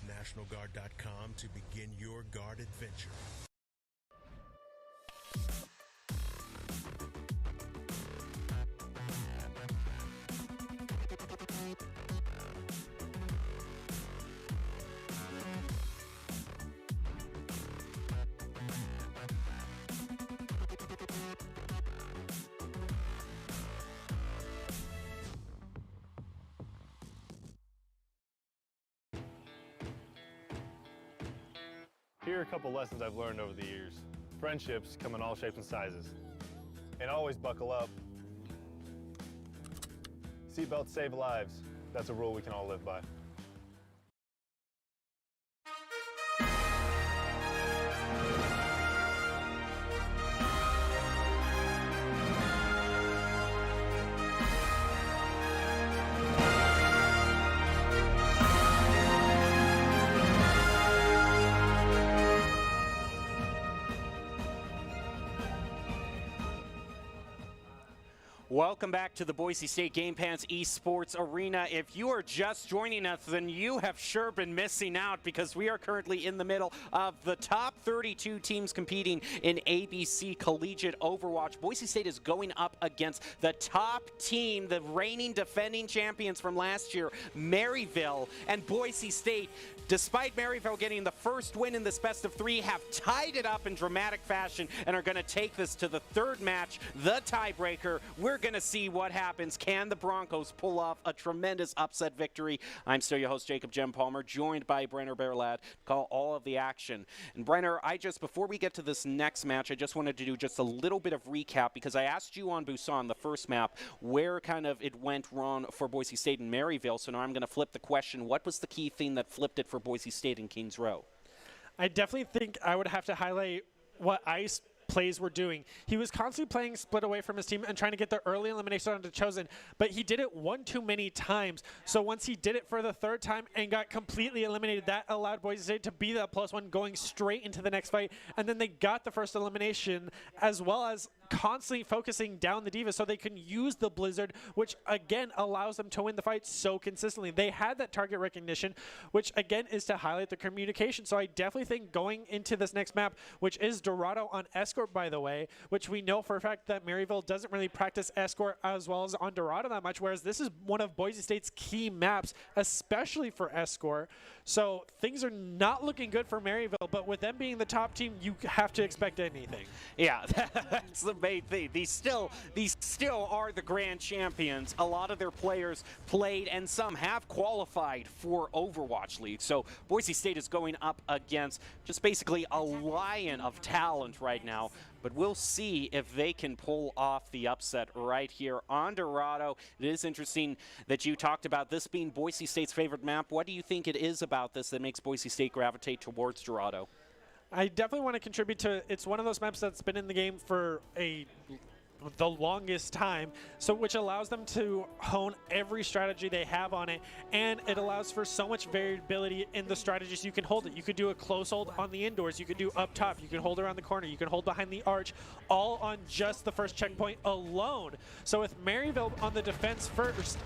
NationalGuard.com to begin your guard adventure. Here are a couple lessons I've learned over the years. Friendships come in all shapes and sizes. And always buckle up. Seatbelts save lives. That's a rule we can all live by. Welcome back to the Boise State Game Pants Esports Arena. If you are just joining us, then you have sure been missing out because we are currently in the middle of the top 32 teams competing in ABC Collegiate Overwatch. Boise State is going up against the top team, the reigning defending champions from last year, Maryville. And Boise State, despite Maryville getting the first win in this best of three, have tied it up in dramatic fashion and are going to take this to the third match, the tiebreaker. We're going to see what happens. Can the Broncos pull off a tremendous upset victory? I'm still your host, Jacob Jem Palmer, joined by Brenner Bearlad to call all of the action. And Brenner, before we get to this next match, I just wanted to do just a little bit of recap because I asked you on Busan, the first map, where kind of it went wrong for Boise State and Maryville. So now I'm going to flip the question. What was the key thing that flipped it for Boise State and Kings Row? I definitely think I would have to highlight what Ice plays were doing. He was constantly playing split away from his team and trying to get the early elimination onto Chosen, but he did it one too many times. So once he did it for the third time and got completely eliminated, that allowed Boise State to be that +1 going straight into the next fight. And then they got the first elimination, as well as constantly focusing down the D.Va so they can use the Blizzard, which again allows them to win the fight so consistently. They had that target recognition, which again is to highlight the communication. So I definitely think going into this next map, which is Dorado on Escort, by the way, which we know for a fact that Maryville doesn't really practice Escort as well as on Dorado that much, whereas this is one of Boise State's key maps, especially for Escort. So things are not looking good for Maryville, but with them being the top team, you have to expect anything. Yeah, that's the main thing. These still are the grand champions. A lot of their players played and some have qualified for Overwatch League. So Boise State is going up against just basically a lion of talent right now. But we'll see if they can pull off the upset right here on Dorado. It is interesting that you talked about this being Boise State's favorite map. What do you think it is about this that makes Boise State gravitate towards Dorado? I definitely want to contribute to it's one of those maps that's been in the game for the longest time, so which allows them to hone every strategy they have on it, and it allows for so much variability in the strategies you can hold it. You could do a close hold on the indoors, you could do up top, you can hold around the corner, you can hold behind the arch, all on just the first checkpoint alone. So with Maryville on the defense first,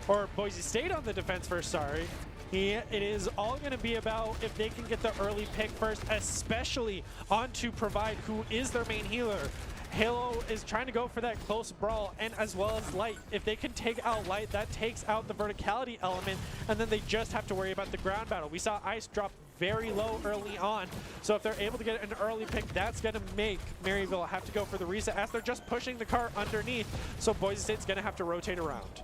or Boise State on the defense first, sorry, it is all going to be about if they can get the early pick first, especially onto Provide, who is their main healer. Halo is trying to go for that close brawl, and as well as Light. If they can take out Light, that takes out the verticality element, and then they just have to worry about the ground battle. We saw Ice drop very low early on, so if they're able to get an early pick, that's going to make Maryville have to go for the reset as they're just pushing the car underneath, so Boise State's going to have to rotate around.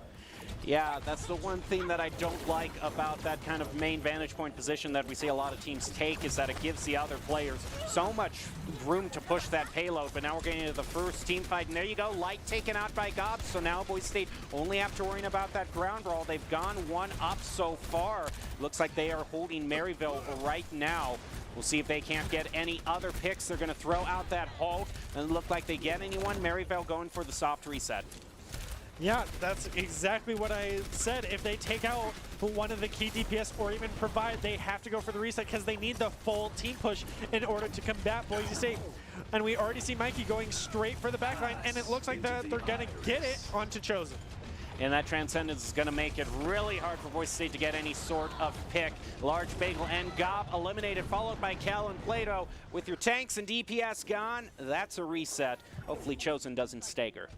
Yeah, that's the one thing that I don't like about that kind of main vantage point position that we see a lot of teams take, is that it gives the other players so much room to push that payload. But now we're getting into the first team fight, and there you go, Light taken out by Gob. So now Boise State only have to worry about that ground brawl. They've gone one up so far. Looks like they are holding Maryville right now. We'll see if they can't get any other picks. They're going to throw out that halt, and look like they get anyone. Maryville going for the soft reset. Yeah, that's exactly what I said. If they take out one of the key DPS or even Provide, they have to go for the reset because they need the full team push in order to combat Boise State. And we already see Mikey going straight for the backline, and it looks like that they're going to get it onto Chosen. And that Transcendence is going to make it really hard for Boise State to get any sort of pick. Large Bagel and Gob eliminated, followed by Cal and Plato. With your tanks and DPS gone, that's a reset. Hopefully Chosen doesn't stagger.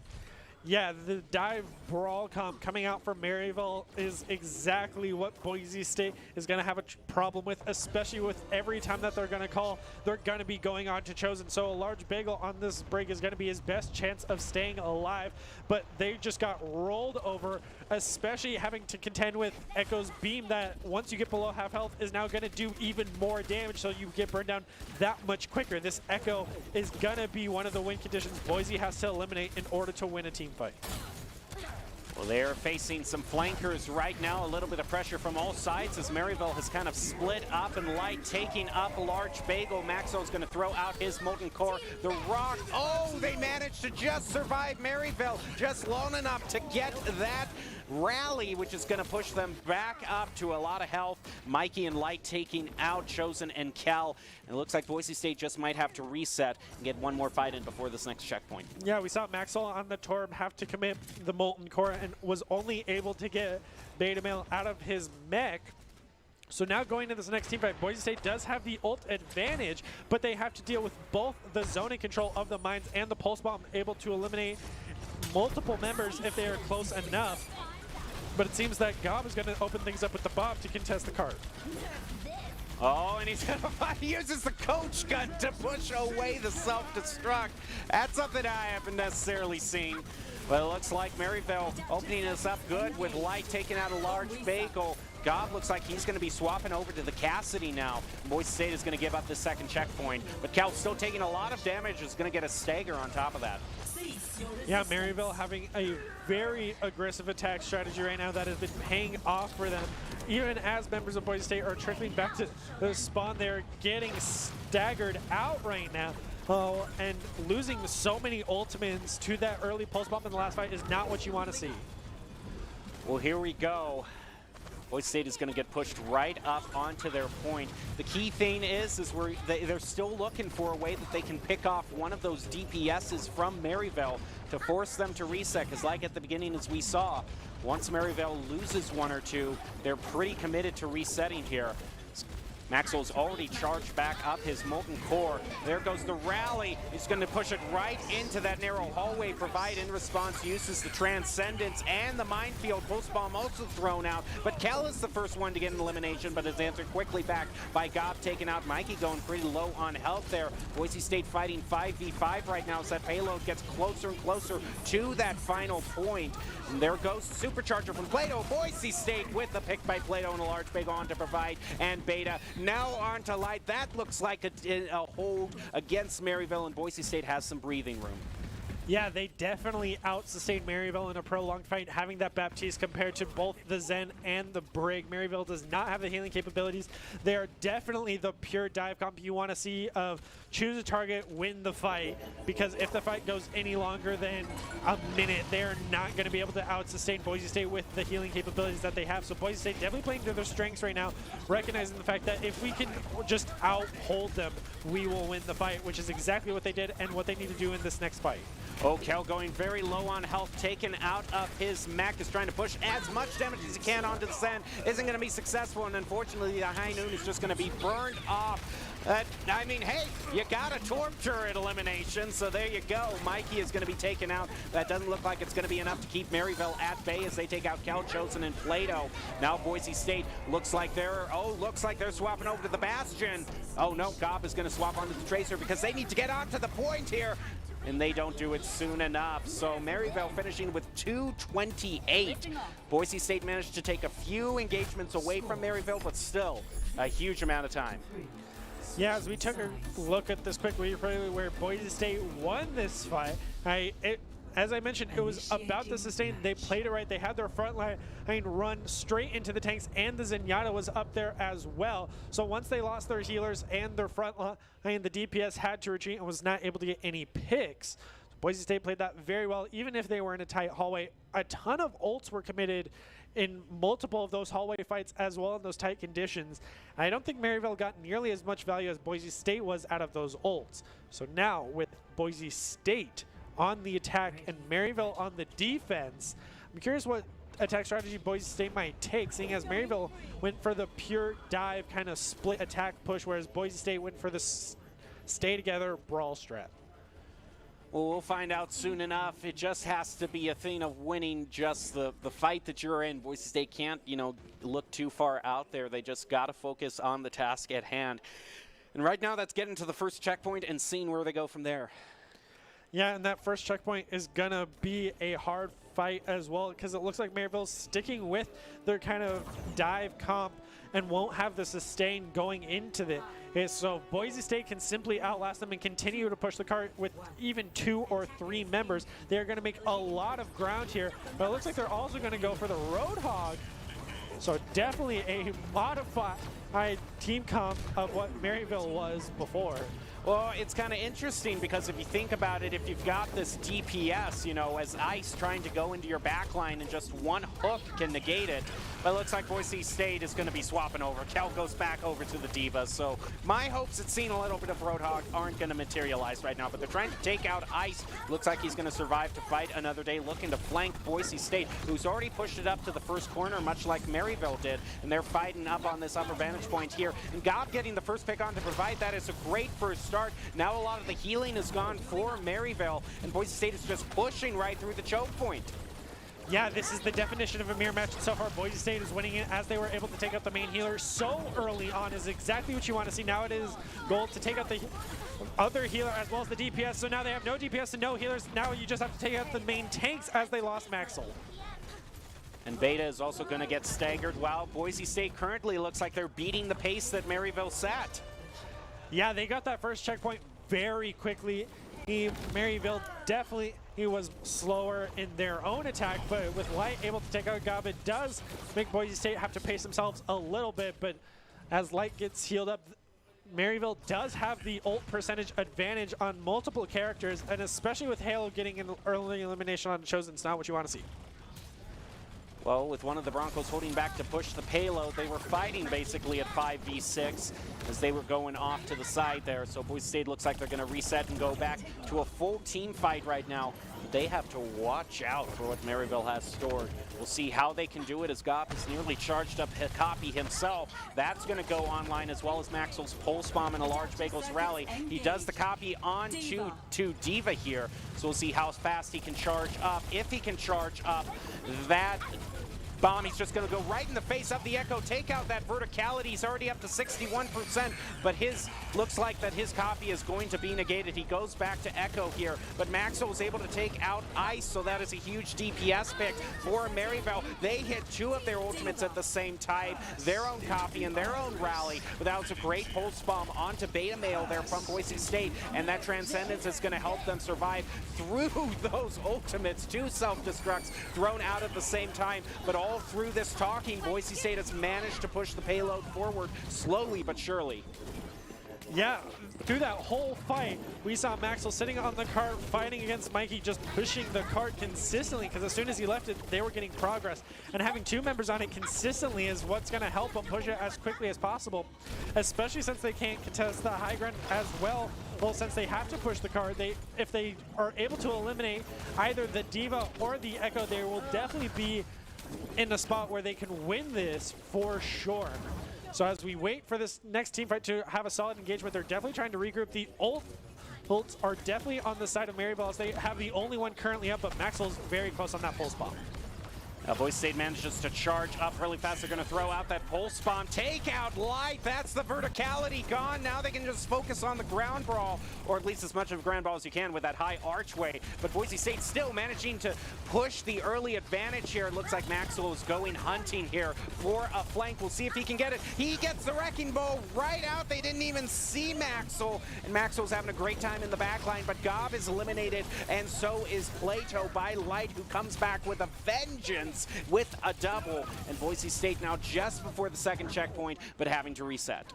Yeah, the dive brawl comp coming out from Maryville is exactly what Boise State is going to have a problem with, especially with every time that they're going to call, they're going to be going on to Chosen. So a large bagel on this break is going to be his best chance of staying alive, but they just got rolled over, especially having to contend with Echo's beam that once you get below half health is now going to do even more damage, so you get burned down that much quicker. This Echo is going to be one of the win conditions Boise has to eliminate in order to win a team fight. Well, they're facing some flankers right now. A little bit of pressure from all sides as Maryville has kind of split up, and Light taking up a large bagel. Maxo's going to throw out his molten core. The rock. Oh, they managed to just survive Maryville just long enough to get that rally, which is going to push them back up to a lot of health. Mikey and Light taking out Chosen and Cal. And it looks like Boise State just might have to reset and get one more fight in before this next checkpoint. Yeah, we saw Maxwell on the Torb have to commit the molten core and was only able to get Beta Male out of his mech. So now going to this next team fight, Boise State does have the ult advantage, but they have to deal with both the zoning control of the mines and the pulse bomb, able to eliminate multiple members if they are close enough. But it seems that Gob is going to open things up with the Bob to contest the card. Oh, and he uses the coach gun to push away the self-destruct. That's something I haven't necessarily seen. But it looks like Maryville opening this up good with Light taking out a large bagel. Gob looks like he's going to be swapping over to the Cassidy now. Boise State is going to give up the second checkpoint. But Cal's still taking a lot of damage, is going to get a stagger on top of that. Yeah, Maryville having a very aggressive attack strategy right now that has been paying off for them. Even as members of Boise State are trickling back to the spawn, they're getting staggered out right now. Oh, and losing so many ultimates to that early pulse bomb in the last fight is not what you want to see. Well, here we go. Boise State is going to get pushed right up onto their point. The key thing is they're still looking for a way that they can pick off one of those DPSs from Maryville to force them to reset, because like at the beginning as we saw, once Maryville loses one or two, they're pretty committed to resetting here. Maxwell's already charged back up his molten core. There goes the rally. He's going to push it right into that narrow hallway. Provide in response uses the Transcendence and the minefield. Pulse bomb also thrown out. But Kel is the first one to get an elimination, but is answered quickly back by Gob, taking out Mikey, going pretty low on health there. Boise State fighting 5v5 right now as that payload gets closer and closer to that final point. And there goes the supercharger from Plato. Boise State with the pick by Plato and a large big on to Provide and Beta. Now on to Light. That looks like a hold against Maryville, and Boise State has some breathing room. Yeah, they definitely out-sustained Maryville in a prolonged fight, having that Baptiste compared to both the Zen and the Brig. Maryville does not have the healing capabilities. They are definitely the pure dive comp you want to see of choose a target, win the fight, because if the fight goes any longer than a minute, they're not going to be able to out-sustain Boise State with the healing capabilities that they have. So Boise State definitely playing to their strengths right now, recognizing the fact that if we can just out-hold them, we will win the fight, which is exactly what they did and what they need to do in this next fight. Oh, Kel going very low on health, taken out of his mech, is trying to push as much damage as he can onto the sand. Isn't going to be successful, and unfortunately the High Noon is just going to be burned off. I mean, hey, you got a Torp turret elimination, so there you go. Mikey is going to be taken out. That doesn't look like it's going to be enough to keep Maryville at bay as they take out Cal, Chosen, and Plato. Now Boise State looks like they're swapping over to the Bastion. Oh no, Gob is going to swap onto the Tracer because they need to get onto the point here. And they don't do it soon enough. So Maryville finishing with 228. Boise State managed to take a few engagements away from Maryville, but still a huge amount of time. Yeah, as we took a look at this quickly, where Boise State won this fight, as I mentioned, it was about the sustain. They played it right. They had their front line run straight into the tanks, and the Zenyatta was up there as well. So once they lost their healers and their front line, the DPS had to retreat and was not able to get any picks. So Boise State played that very well, even if they were in a tight hallway. A ton of ults were committed in multiple of those hallway fights as well in those tight conditions. I don't think Maryville got nearly as much value as Boise State was out of those ults. So now with Boise State on the attack and Maryville on the defense, I'm curious what attack strategy Boise State might take, seeing as Maryville went for the pure dive kind of split attack push, whereas Boise State went for the stay together brawl strat. Well, we'll find out soon enough. It just has to be a thing of winning just the fight that you're in. Boise State can't, look too far out there. They just got to focus on the task at hand. And right now, that's getting to the first checkpoint and seeing where they go from there. Yeah, and that first checkpoint is going to be a hard fight as well, because it looks like Maryville's sticking with their kind of dive comp and won't have the sustain going into it. So Boise State can simply outlast them and continue to push the cart with even 2 or 3 members. They're going to make a lot of ground here, but it looks like they're also going to go for the Roadhog. So definitely a modified team comp of what Maryville was before. Well, it's kind of interesting because if you think about it, if you've got this DPS, as Ice trying to go into your backline and just one hook can negate it, but it looks like Boise State is going to be swapping over. Kel goes back over to the Divas, so my hopes at seeing a little bit of Roadhog aren't going to materialize right now, but they're trying to take out Ice. Looks like he's going to survive to fight another day, looking to flank Boise State, who's already pushed it up to the first corner, much like Maryville did, and they're fighting up on this upper vantage point here. And Gob getting the first pick on to provide that is a great first start. Now a lot of the healing is gone for Maryville, and Boise State is just pushing right through the choke point. Yeah, this is the definition of a mirror match. So far, Boise State is winning it as they were able to take out the main healer so early on is exactly what you want to see. Now it is goal to take out the other healer as well as the DPS. So now they have no DPS and no healers. Now you just have to take out the main tanks as they lost Maxwell. And Beta is also going to get staggered while Boise State currently looks like they're beating the pace that Maryville set. Yeah, they got that first checkpoint very quickly. Maryville definitely was slower in their own attack, but with Light able to take out Gob, it does make Boise State have to pace themselves a little bit, but as Light gets healed up, Maryville does have the ult percentage advantage on multiple characters, and especially with Halo getting an early elimination on Chosen, it's not what you want to see. Well, with one of the Broncos holding back to push the payload, they were fighting basically at 5v6 as they were going off to the side there. So Boise State looks like they're going to reset and go back to a full team fight right now. They have to watch out for what Maryville has stored. We'll see how they can do it as Gopp has nearly charged up Copy himself. That's going to go online as well as Maxwell's Pulse Bomb and a large Bagels Rally. He does the copy on to Diva here. So we'll see how fast he can charge up. If he can charge up that bomb, he's just going to go right in the face of the Echo, take out that verticality. He's already up to 61%, but looks like that his copy is going to be negated. He goes back to Echo here, but Maxwell was able to take out Ice, so that is a huge DPS pick for Maryville. They hit 2 of their ultimates at the same time, their own copy and their own rally, but that was a great pulse bomb onto Beta Male there from Boise State, and that Transcendence is going to help them survive through those ultimates. 2 self-destructs thrown out at the same time, but all through this talking, Boise State has managed to push the payload forward slowly but surely. Yeah, through that whole fight, we saw Maxwell sitting on the cart fighting against Mikey, just pushing the cart consistently, because as soon as he left it, they were getting progress. And having 2 members on it consistently is what's going to help them push it as quickly as possible, especially since they can't contest the high ground as well. Well, since they have to push the cart, if they are able to eliminate either the Diva or the Echo, they will definitely be in a spot where they can win this for sure. So as we wait for this next team fight to have a solid engagement, they're definitely trying to regroup. The ults are definitely on the side of Maryville as they have the only one currently up, but Maxwell's very close on that pulse bomb. Boise State manages to charge up really fast. They're going to throw out that pulse bomb. Take out Light. That's the verticality gone. Now they can just focus on the ground brawl, or at least as much of a ground brawl as you can with that high archway. But Boise State still managing to push the early advantage here. It looks like Maxwell is going hunting here for a flank. We'll see if he can get it. He gets the Wrecking Ball right out. They didn't even see Maxwell, and Maxwell's having a great time in the back line, but Gob is eliminated, and so is Plato by Light, who comes back with a vengeance with a double, and Boise State now just before the second checkpoint, but having to reset.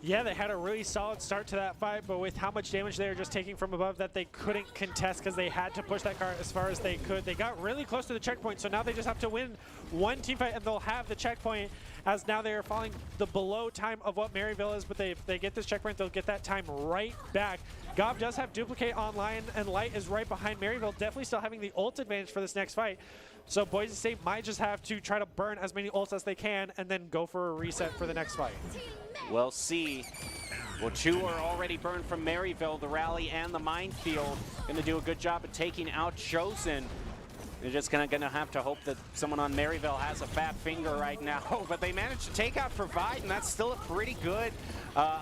Yeah, they had a really solid start to that fight, but with how much damage they were just taking from above that they couldn't contest because they had to push that cart as far as they could. They got really close to the checkpoint, so now they just have to win one team fight and they'll have the checkpoint, as now they are falling the below time of what Maryville is, but if they get this checkpoint, they'll get that time right back. Gob does have Duplicate online, and Light is right behind Maryville, definitely still having the ult advantage for this next fight. So Boise State might just have to try to burn as many ults as they can and then go for a reset for the next fight. We'll see. Well, 2 are already burned from Maryville, the rally and the minefield. Going to do a good job of taking out Chosen. They're just gonna have to hope that someone on Maryville has a fat finger right now. But they managed to take out Provide, and that's still a pretty good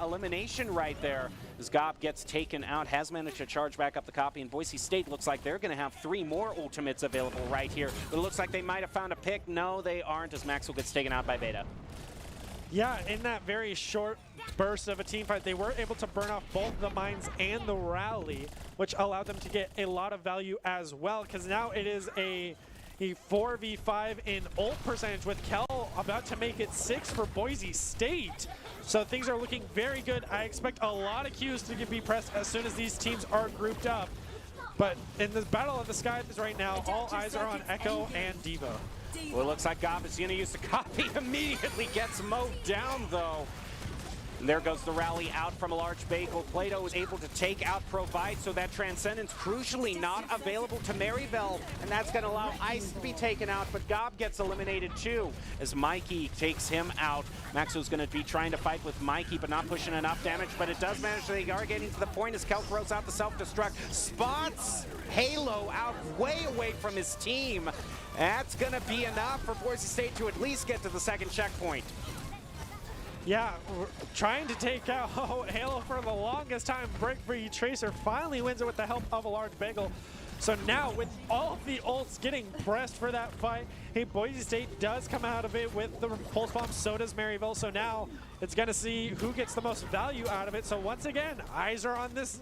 elimination right there. As Gob gets taken out, has managed to charge back up the copy, and Boise State looks like they're going to have 3 more ultimates available right here. But it looks like they might have found a pick. No, they aren't, as Maxwell gets taken out by Beta. Yeah, in that very short burst of a team fight, they were able to burn off both the mines and the rally, which allowed them to get a lot of value as well, because now it is a 4v5 in ult percentage, with Kel about to make it 6 for Boise State. So things are looking very good. I expect a lot of Qs to be pressed as soon as these teams are grouped up. But in the Battle of the Skies right now, all eyes are on Echo and Diva. Well, it looks like Gob is going to use the copy. Immediately gets mowed down, though. And there goes the rally out from a large bagel. Plato is able to take out Provide, so that Transcendence crucially not available to Maryville, and that's going to allow Ice to be taken out, but Gob gets eliminated too, as Mikey takes him out. Maxwell's going to be trying to fight with Mikey, but not pushing enough damage, but it does manage. They are getting to the point as Kel throws out the self-destruct. Spots Halo out way away from his team. That's going to be enough for Boise State to at least get to the second checkpoint. Yeah, we're trying to take out Halo for the longest time. Break Free Tracer finally wins it with the help of a large bagel. So now, with all of the ults getting pressed for that fight, hey, Boise State does come out of it with the pulse bomb, so does Maryville. So now it's going to see who gets the most value out of it. So once again, eyes are on this,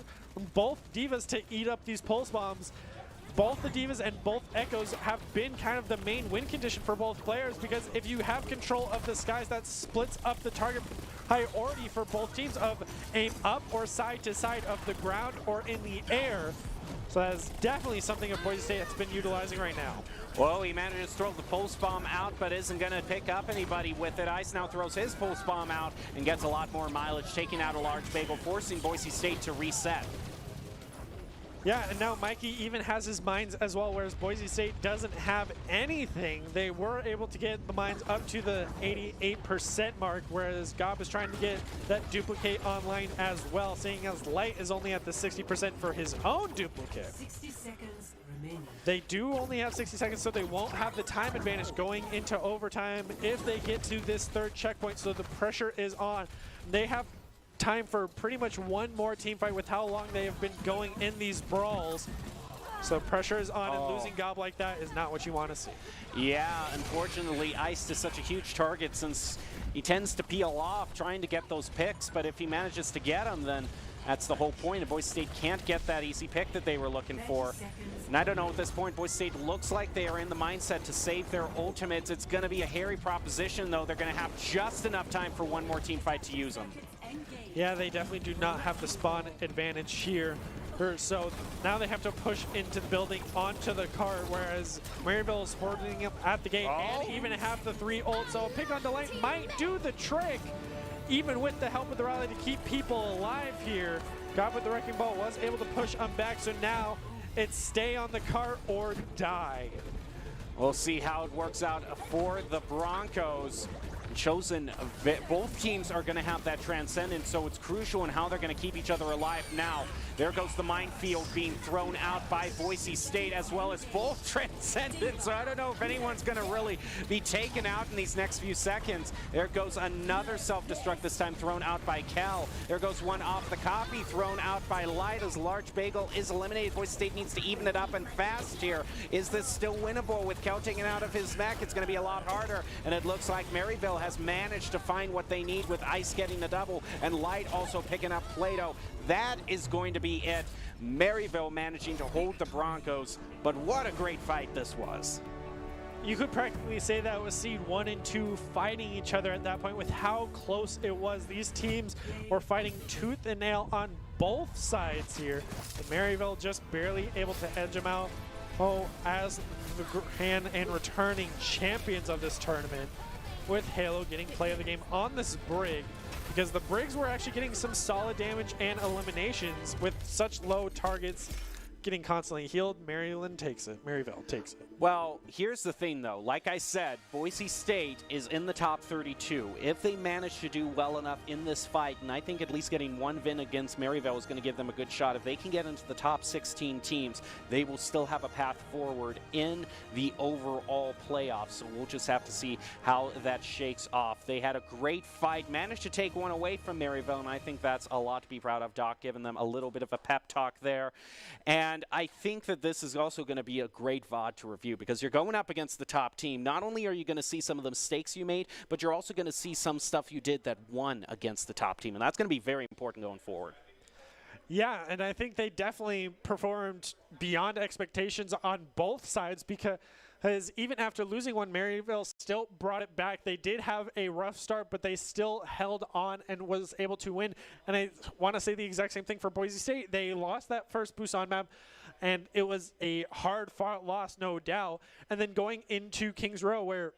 both Divas to eat up these pulse bombs. Both the Divas and both Echoes have been kind of the main win condition for both players, because if you have control of the skies, that splits up the target priority for both teams of aim up or side to side of the ground or in the air. So that's definitely something that Boise State has been utilizing right now. Well, he manages to throw the pulse bomb out, but isn't going to pick up anybody with it. Ice now throws his pulse bomb out and gets a lot more mileage, taking out a large bagel, forcing Boise State to reset. Yeah, and now Mikey even has his mines as well, whereas Boise State doesn't have anything. They were able to get the mines up to the 88% mark, whereas Gob is trying to get that duplicate online as well, seeing as Light is only at the 60% for his own duplicate. 60 seconds remaining. They do only have 60 seconds, so they won't have the time advantage going into overtime if they get to this third checkpoint, so the pressure is on. They have time for pretty much one more team fight with how long they have been going in these brawls. So pressure is on, and losing Gob like that is not what you want to see. Yeah, unfortunately, Ice is such a huge target since he tends to peel off trying to get those picks, but if he manages to get them, then that's the whole point. And Boise State can't get that easy pick that they were looking for. And I don't know, at this point, Boise State looks like they are in the mindset to save their ultimates. It's going to be a hairy proposition, though. They're going to have just enough time for one more team fight to use them. Yeah, they definitely do not have the spawn advantage here. So now they have to push into the building onto the cart, whereas Maryville is hoarding up at the gate and even have the 3 ults. So a pick on Delight might do the trick, even with the help of the rally, to keep people alive here. Gob with the Wrecking Ball was able to push them back, so now it's stay on the cart or die. We'll see how it works out for the Broncos. Chosen, both teams are going to have that Transcendence, so it's crucial in how they're going to keep each other alive. Now, there goes the minefield being thrown out by Boise State, as well as both Transcendence. So I don't know if anyone's going to really be taken out in these next few seconds. There goes another self-destruct, this time thrown out by Cal. There goes one off the copy, thrown out by Light, as Large Bagel is eliminated. Boise State needs to even it up and fast here. Is this still winnable with Cal taken out of his mech? It's going to be a lot harder, and it looks like Maryville has managed to find what they need with Ice getting the double and Light also picking up Plato. That is going to be it. Maryville managing to hold the Broncos, but what a great fight this was. You could practically say that was seed 1 and 2 fighting each other at that point with how close it was. These teams were fighting tooth and nail on both sides here. But Maryville just barely able to edge them out as the grand and returning champions of this tournament, with Halo getting play of the game on this Brig, because the Brigs were actually getting some solid damage and eliminations with such low targets getting constantly healed. Maryville takes it. Well, here's the thing, though. Like I said, Boise State is in the top 32. If they manage to do well enough in this fight, and I think at least getting one win against Maryville is going to give them a good shot. If they can get into the top 16 teams, they will still have a path forward in the overall playoffs. So we'll just have to see how that shakes off. They had a great fight, managed to take one away from Maryville, and I think that's a lot to be proud of. Doc giving them a little bit of a pep talk there. And I think that this is also going to be a great VOD to review, because you're going up against the top team. Not only are you going to see some of the mistakes you made, but you're also going to see some stuff you did that won against the top team, and that's going to be very important going forward. Yeah, and I think they definitely performed beyond expectations on both sides, because even after losing one, Maryville still brought it back. They did have a rough start, but they still held on and was able to win. And I want to say the exact same thing for Boise State. They lost that first Busan map, and it was a hard-fought loss, no doubt. And then going into Kings Row, where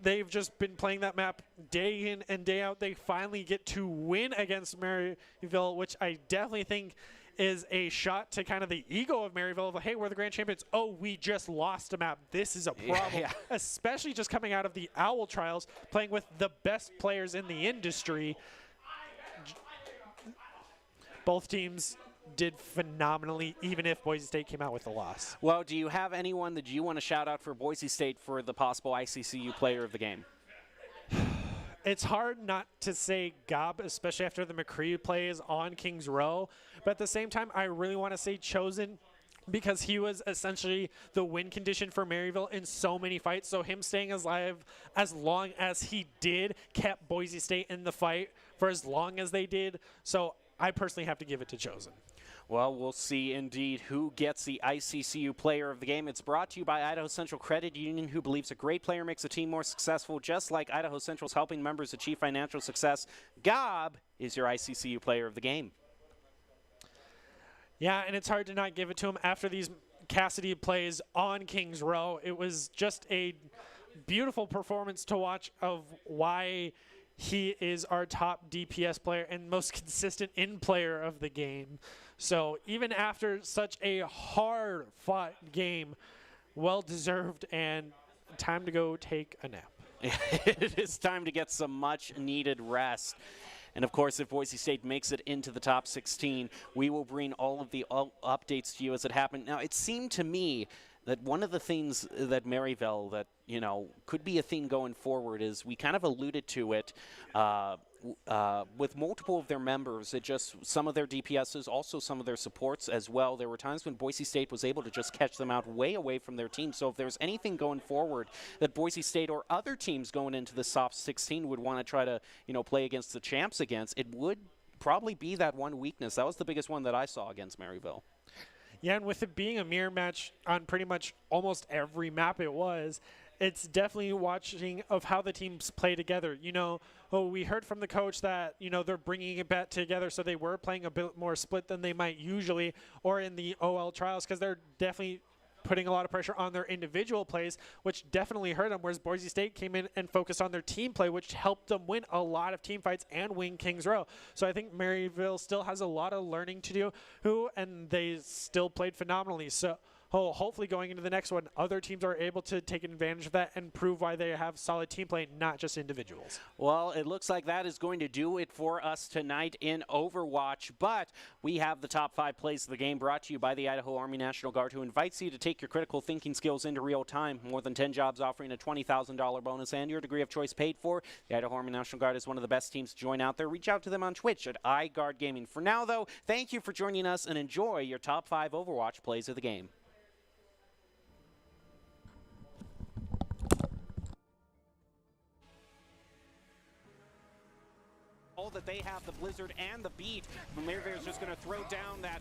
they've just been playing that map day in and day out, they finally get to win against Maryville, which I definitely think is a shot to kind of the ego of Maryville of, hey, we're the grand champions. Oh, we just lost a map. This is a problem. Yeah. Especially just coming out of the Owl Trials, playing with the best players in the industry. Both teams did phenomenally, even if Boise State came out with a loss. Well, do you have anyone that you want to shout out for Boise State for the possible ICCU player of the game? It's hard not to say Gob, especially after the McCree plays on Kings Row. But at the same time, I really want to say Chosen, because he was essentially the win condition for Maryville in so many fights. So him staying alive as long as he did kept Boise State in the fight for as long as they did. So I personally have to give it to Chosen. Well, we'll see indeed who gets the ICCU player of the game. It's brought to you by Idaho Central Credit Union, who believes a great player makes a team more successful, just like Idaho Central's helping members achieve financial success. Gob is your ICCU player of the game. Yeah, and it's hard to not give it to him after these Cassidy plays on Kings Row. It was just a beautiful performance to watch of why he is our top DPS player and most consistent in player of the game. So even after such a hard-fought game, well-deserved, and time to go take a nap. It is time to get some much-needed rest. And, of course, if Boise State makes it into the top 16, we will bring all of the updates to you as it happened. Now, it seemed to me that one of the things that Maryville that, you know, could be a theme going forward is we kind of alluded to it with multiple of their members. It just, some of their DPSs, also some of their supports as well. There were times when Boise State was able to just catch them out way away from their team. So if there's anything going forward that Boise State or other teams going into the top 16 would want to try to, you know, play against the champs against, it would probably be that one weakness. That was the biggest one that I saw against Maryville. Yeah, and with it being a mirror match on pretty much almost every map it's definitely watching of how the teams play together. You know, we heard from the coach that, you know, they're bringing it back together, so they were playing a bit more split than they might usually, or in the OL trials, because they're definitely putting a lot of pressure on their individual plays, which definitely hurt them, whereas Boise State came in and focused on their team play, which helped them win a lot of team fights and win Kings Row. So I think Maryville still has a lot of learning to do, and they still played phenomenally. So hopefully going into the next one, other teams are able to take advantage of that and prove why they have solid team play, not just individuals. Well, it looks like that is going to do it for us tonight in Overwatch, but we have the top 5 plays of the game brought to you by the Idaho Army National Guard, who invites you to take your critical thinking skills into real time. More than 10 jobs offering a $20,000 bonus and your degree of choice paid for. The Idaho Army National Guard is one of the best teams to join out there. Reach out to them on Twitch at iGuard Gaming. For now, though, thank you for joining us and enjoy your top 5 Overwatch plays of the game. That they have the Blizzard and the beat. Maryville is just going to throw down that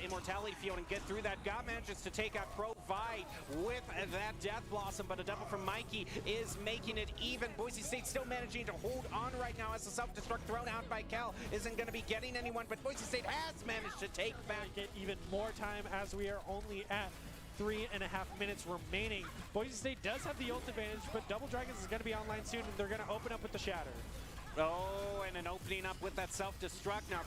Immortality Field and get through that. God manages to take out Provide with that Death Blossom, but a double from Mikey is making it even. Boise State still managing to hold on right now as the self-destruct thrown out by Cal isn't going to be getting anyone, but Boise State has managed to take back. Get even more time as we are only at 3.5 minutes remaining. Boise State does have the ult advantage, but Double Dragons is going to be online soon, and they're going to open up with the Shatter. Oh, and an opening up with that self-destruct. Now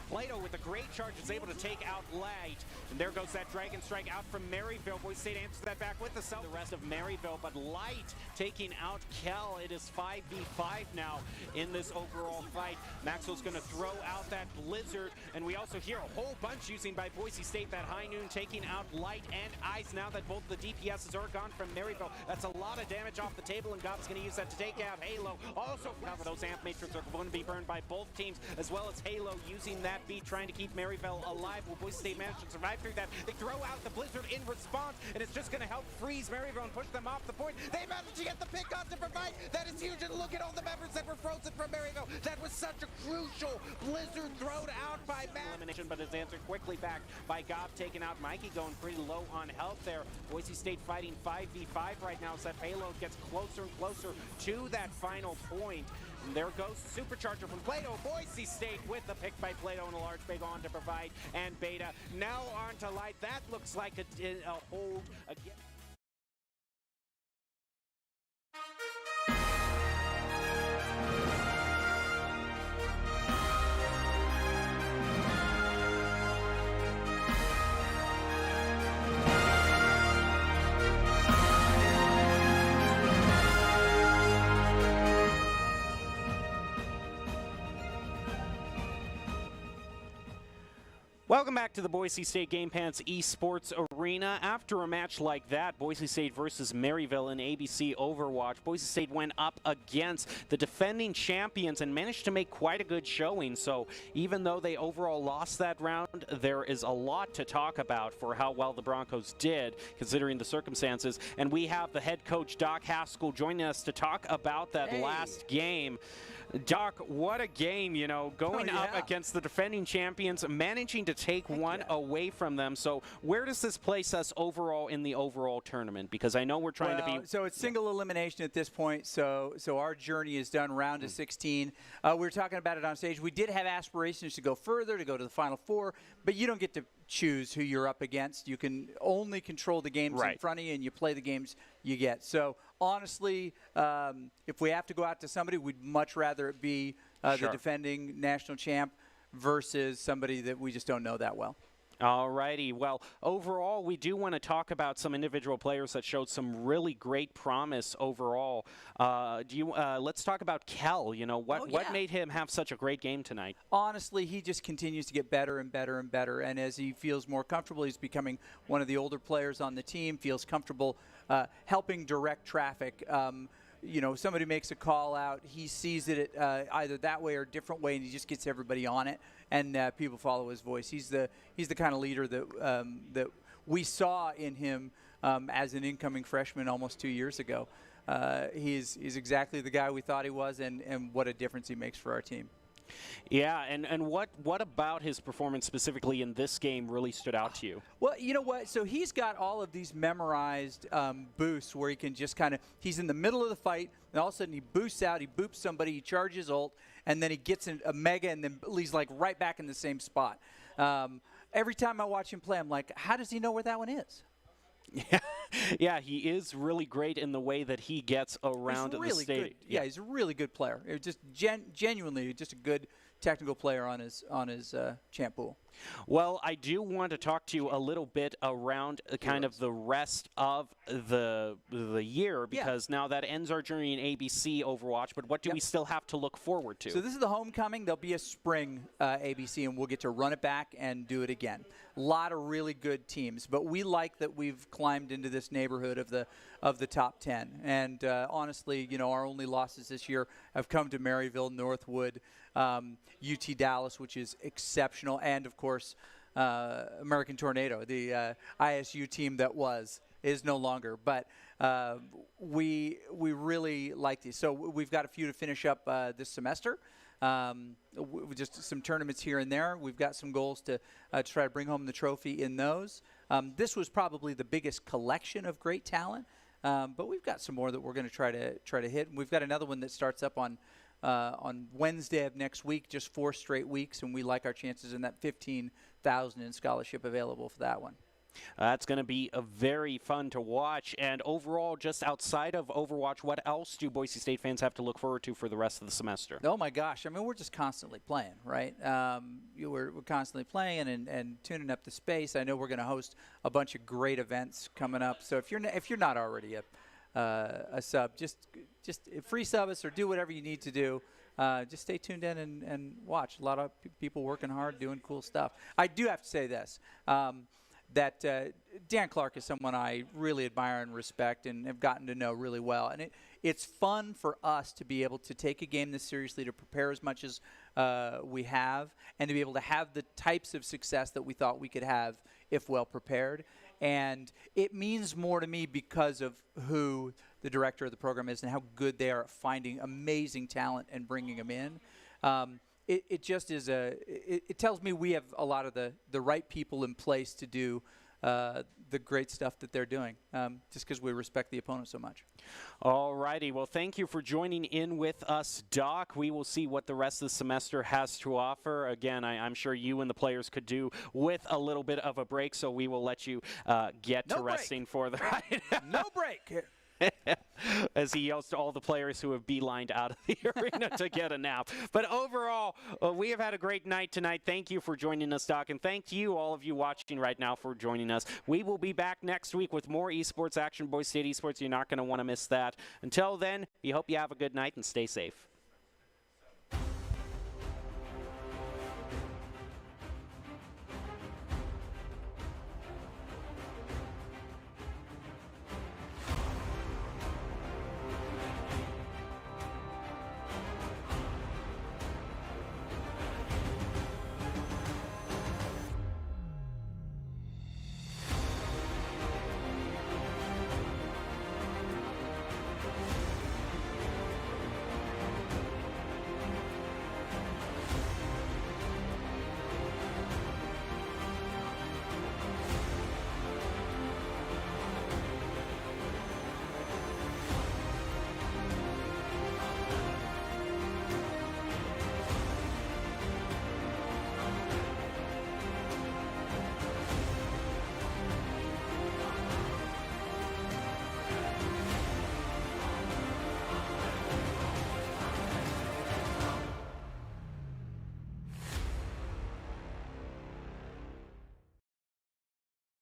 Plato with a great charge is able to take out Light. And there goes that Dragon Strike out from Maryville. Boise State answers that back with the self. The rest of Maryville, but Light taking out Kel. It is 5v5 now in this overall fight. Maxwell's going to throw out that Blizzard, and we also hear a whole bunch using by Boise State. That High Noon taking out Light and Ice now that both the DPSs are gone from Maryville. That's a lot of damage off the table, and Gob's going to use that to take out Halo. Also, cover those amp matrix are going to be burned by both teams, as well as Halo using that beat, trying to keep Maryville alive. Will Boise State manage to survive through that? They throw out the Blizzard in response, and it's just going to help freeze Maryville and push them off the point. They managed to get the pick on to provide. That is huge, and look at all the members that were frozen from Maryville. That was such a crucial Blizzard thrown out by Matt. Elimination, but it's answered quickly back by Gob, taking out Mikey, going pretty low on health there. Boise State fighting 5v5 right now, so that payload gets closer and closer to that final point. And there goes Supercharger from Plato. Boise State with the pick by Plato and a large big on to provide. And Beta now on to Light. That looks like a hold again. Welcome back to the Boise State Game Pants Esports Arena. After a match like that, Boise State versus Maryville in ABC Overwatch, Boise State went up against the defending champions and managed to make quite a good showing. So even though they overall lost that round, there is a lot to talk about for how well the Broncos did, considering the circumstances. And we have the head coach, Doc Haskell, joining us to talk about that last game. Doc, what a game, you know, going up against the defending champions, managing to take one away from them. So where does this place us overall in the overall tournament? Because I know we're trying to be... So it's single elimination at this point, so our journey is done, round of 16. We were talking about it on stage. We did have aspirations to go further, to go to the Final Four, but you don't get to choose who you're up against. You can only control the games in front of you, and you play the games you get. So honestly, if we have to go out to somebody, we'd much rather it be the defending national champ versus somebody that we just don't know that well. All righty. Well, overall, we do want to talk about some individual players that showed some really great promise overall. Let's talk about Kel. You know, what made him have such a great game tonight? Honestly, he just continues to get better and better and better. And as he feels more comfortable, he's becoming one of the older players on the team, feels comfortable helping direct traffic. You know, somebody makes a call out, he sees it either that way or a different way, and he just gets everybody on it, and people follow his voice. He's the kind of leader that that we saw in him as an incoming freshman almost 2 years ago. He's exactly the guy we thought he was, and what a difference he makes for our team. Yeah, and what about his performance specifically in this game really stood out to you? Well, you know what? So he's got all of these memorized boosts where he can just kind of, he's in the middle of the fight, and all of a sudden he boosts out, he boops somebody, he charges ult, and then he gets a mega, and then he's like right back in the same spot. Every time I watch him play, I'm like, how does he know where that one is? Yeah, he is really great in the way that he gets around the stadium. Yeah, he's a really good player. It was just genuinely just a good technical player on his champ pool. Well, I do want to talk to you a little bit around kind of the rest of the year, because now that ends our journey in ABC Overwatch, but what do we still have to look forward to? So this is the homecoming. There'll be a spring ABC, and we'll get to run it back and do it again. A lot of really good teams, but we like that we've climbed into this neighborhood of the top 10. And honestly, you know, our only losses this year have come to Maryville, Northwood, UT Dallas, which is exceptional, and of course American Tornado, the ISU team that is no longer. But we really like these. So we've got a few to finish up this semester. Just some tournaments here and there. We've got some goals to try to bring home the trophy in those. This was probably the biggest collection of great talent, but we've got some more that we're going to try to hit. And we've got another one that starts up on Wednesday of next week, just 4 straight weeks, and we like our chances in that 15,000 in scholarship available for that one. That's going to be very fun to watch. And overall, just outside of Overwatch, what else do Boise State fans have to look forward to for the rest of the semester? Oh my gosh! I mean, we're just constantly playing, right? We're constantly playing and tuning up the space. I know we're going to host a bunch of great events coming up. So if you're not already a sub, just free sub us or do whatever you need to do. Just stay tuned in and watch. A lot of people working hard, doing cool stuff. I do have to say this. That Dan Clark is someone I really admire and respect and have gotten to know really well. And it's fun for us to be able to take a game this seriously, to prepare as much as we have, and to be able to have the types of success that we thought we could have if well prepared. And it means more to me because of who the director of the program is and how good they are at finding amazing talent and bringing them in. It just is it tells me we have a lot of the right people in place to do the great stuff that they're doing, just because we respect the opponent so much. All righty. Well, thank you for joining in with us, Doc. We will see what the rest of the semester has to offer. Again, I'm sure you and the players could do with a little bit of a break, so we will let you get to resting for the ride. No break. As he yells to all the players who have beelined out of the arena to get a nap. But overall, we have had a great night tonight. Thank you for joining us, Doc, and thank you, all of you watching right now, for joining us. We will be back next week with more esports action, Boise State Esports. You're not going to want to miss that. Until then, we hope you have a good night and stay safe.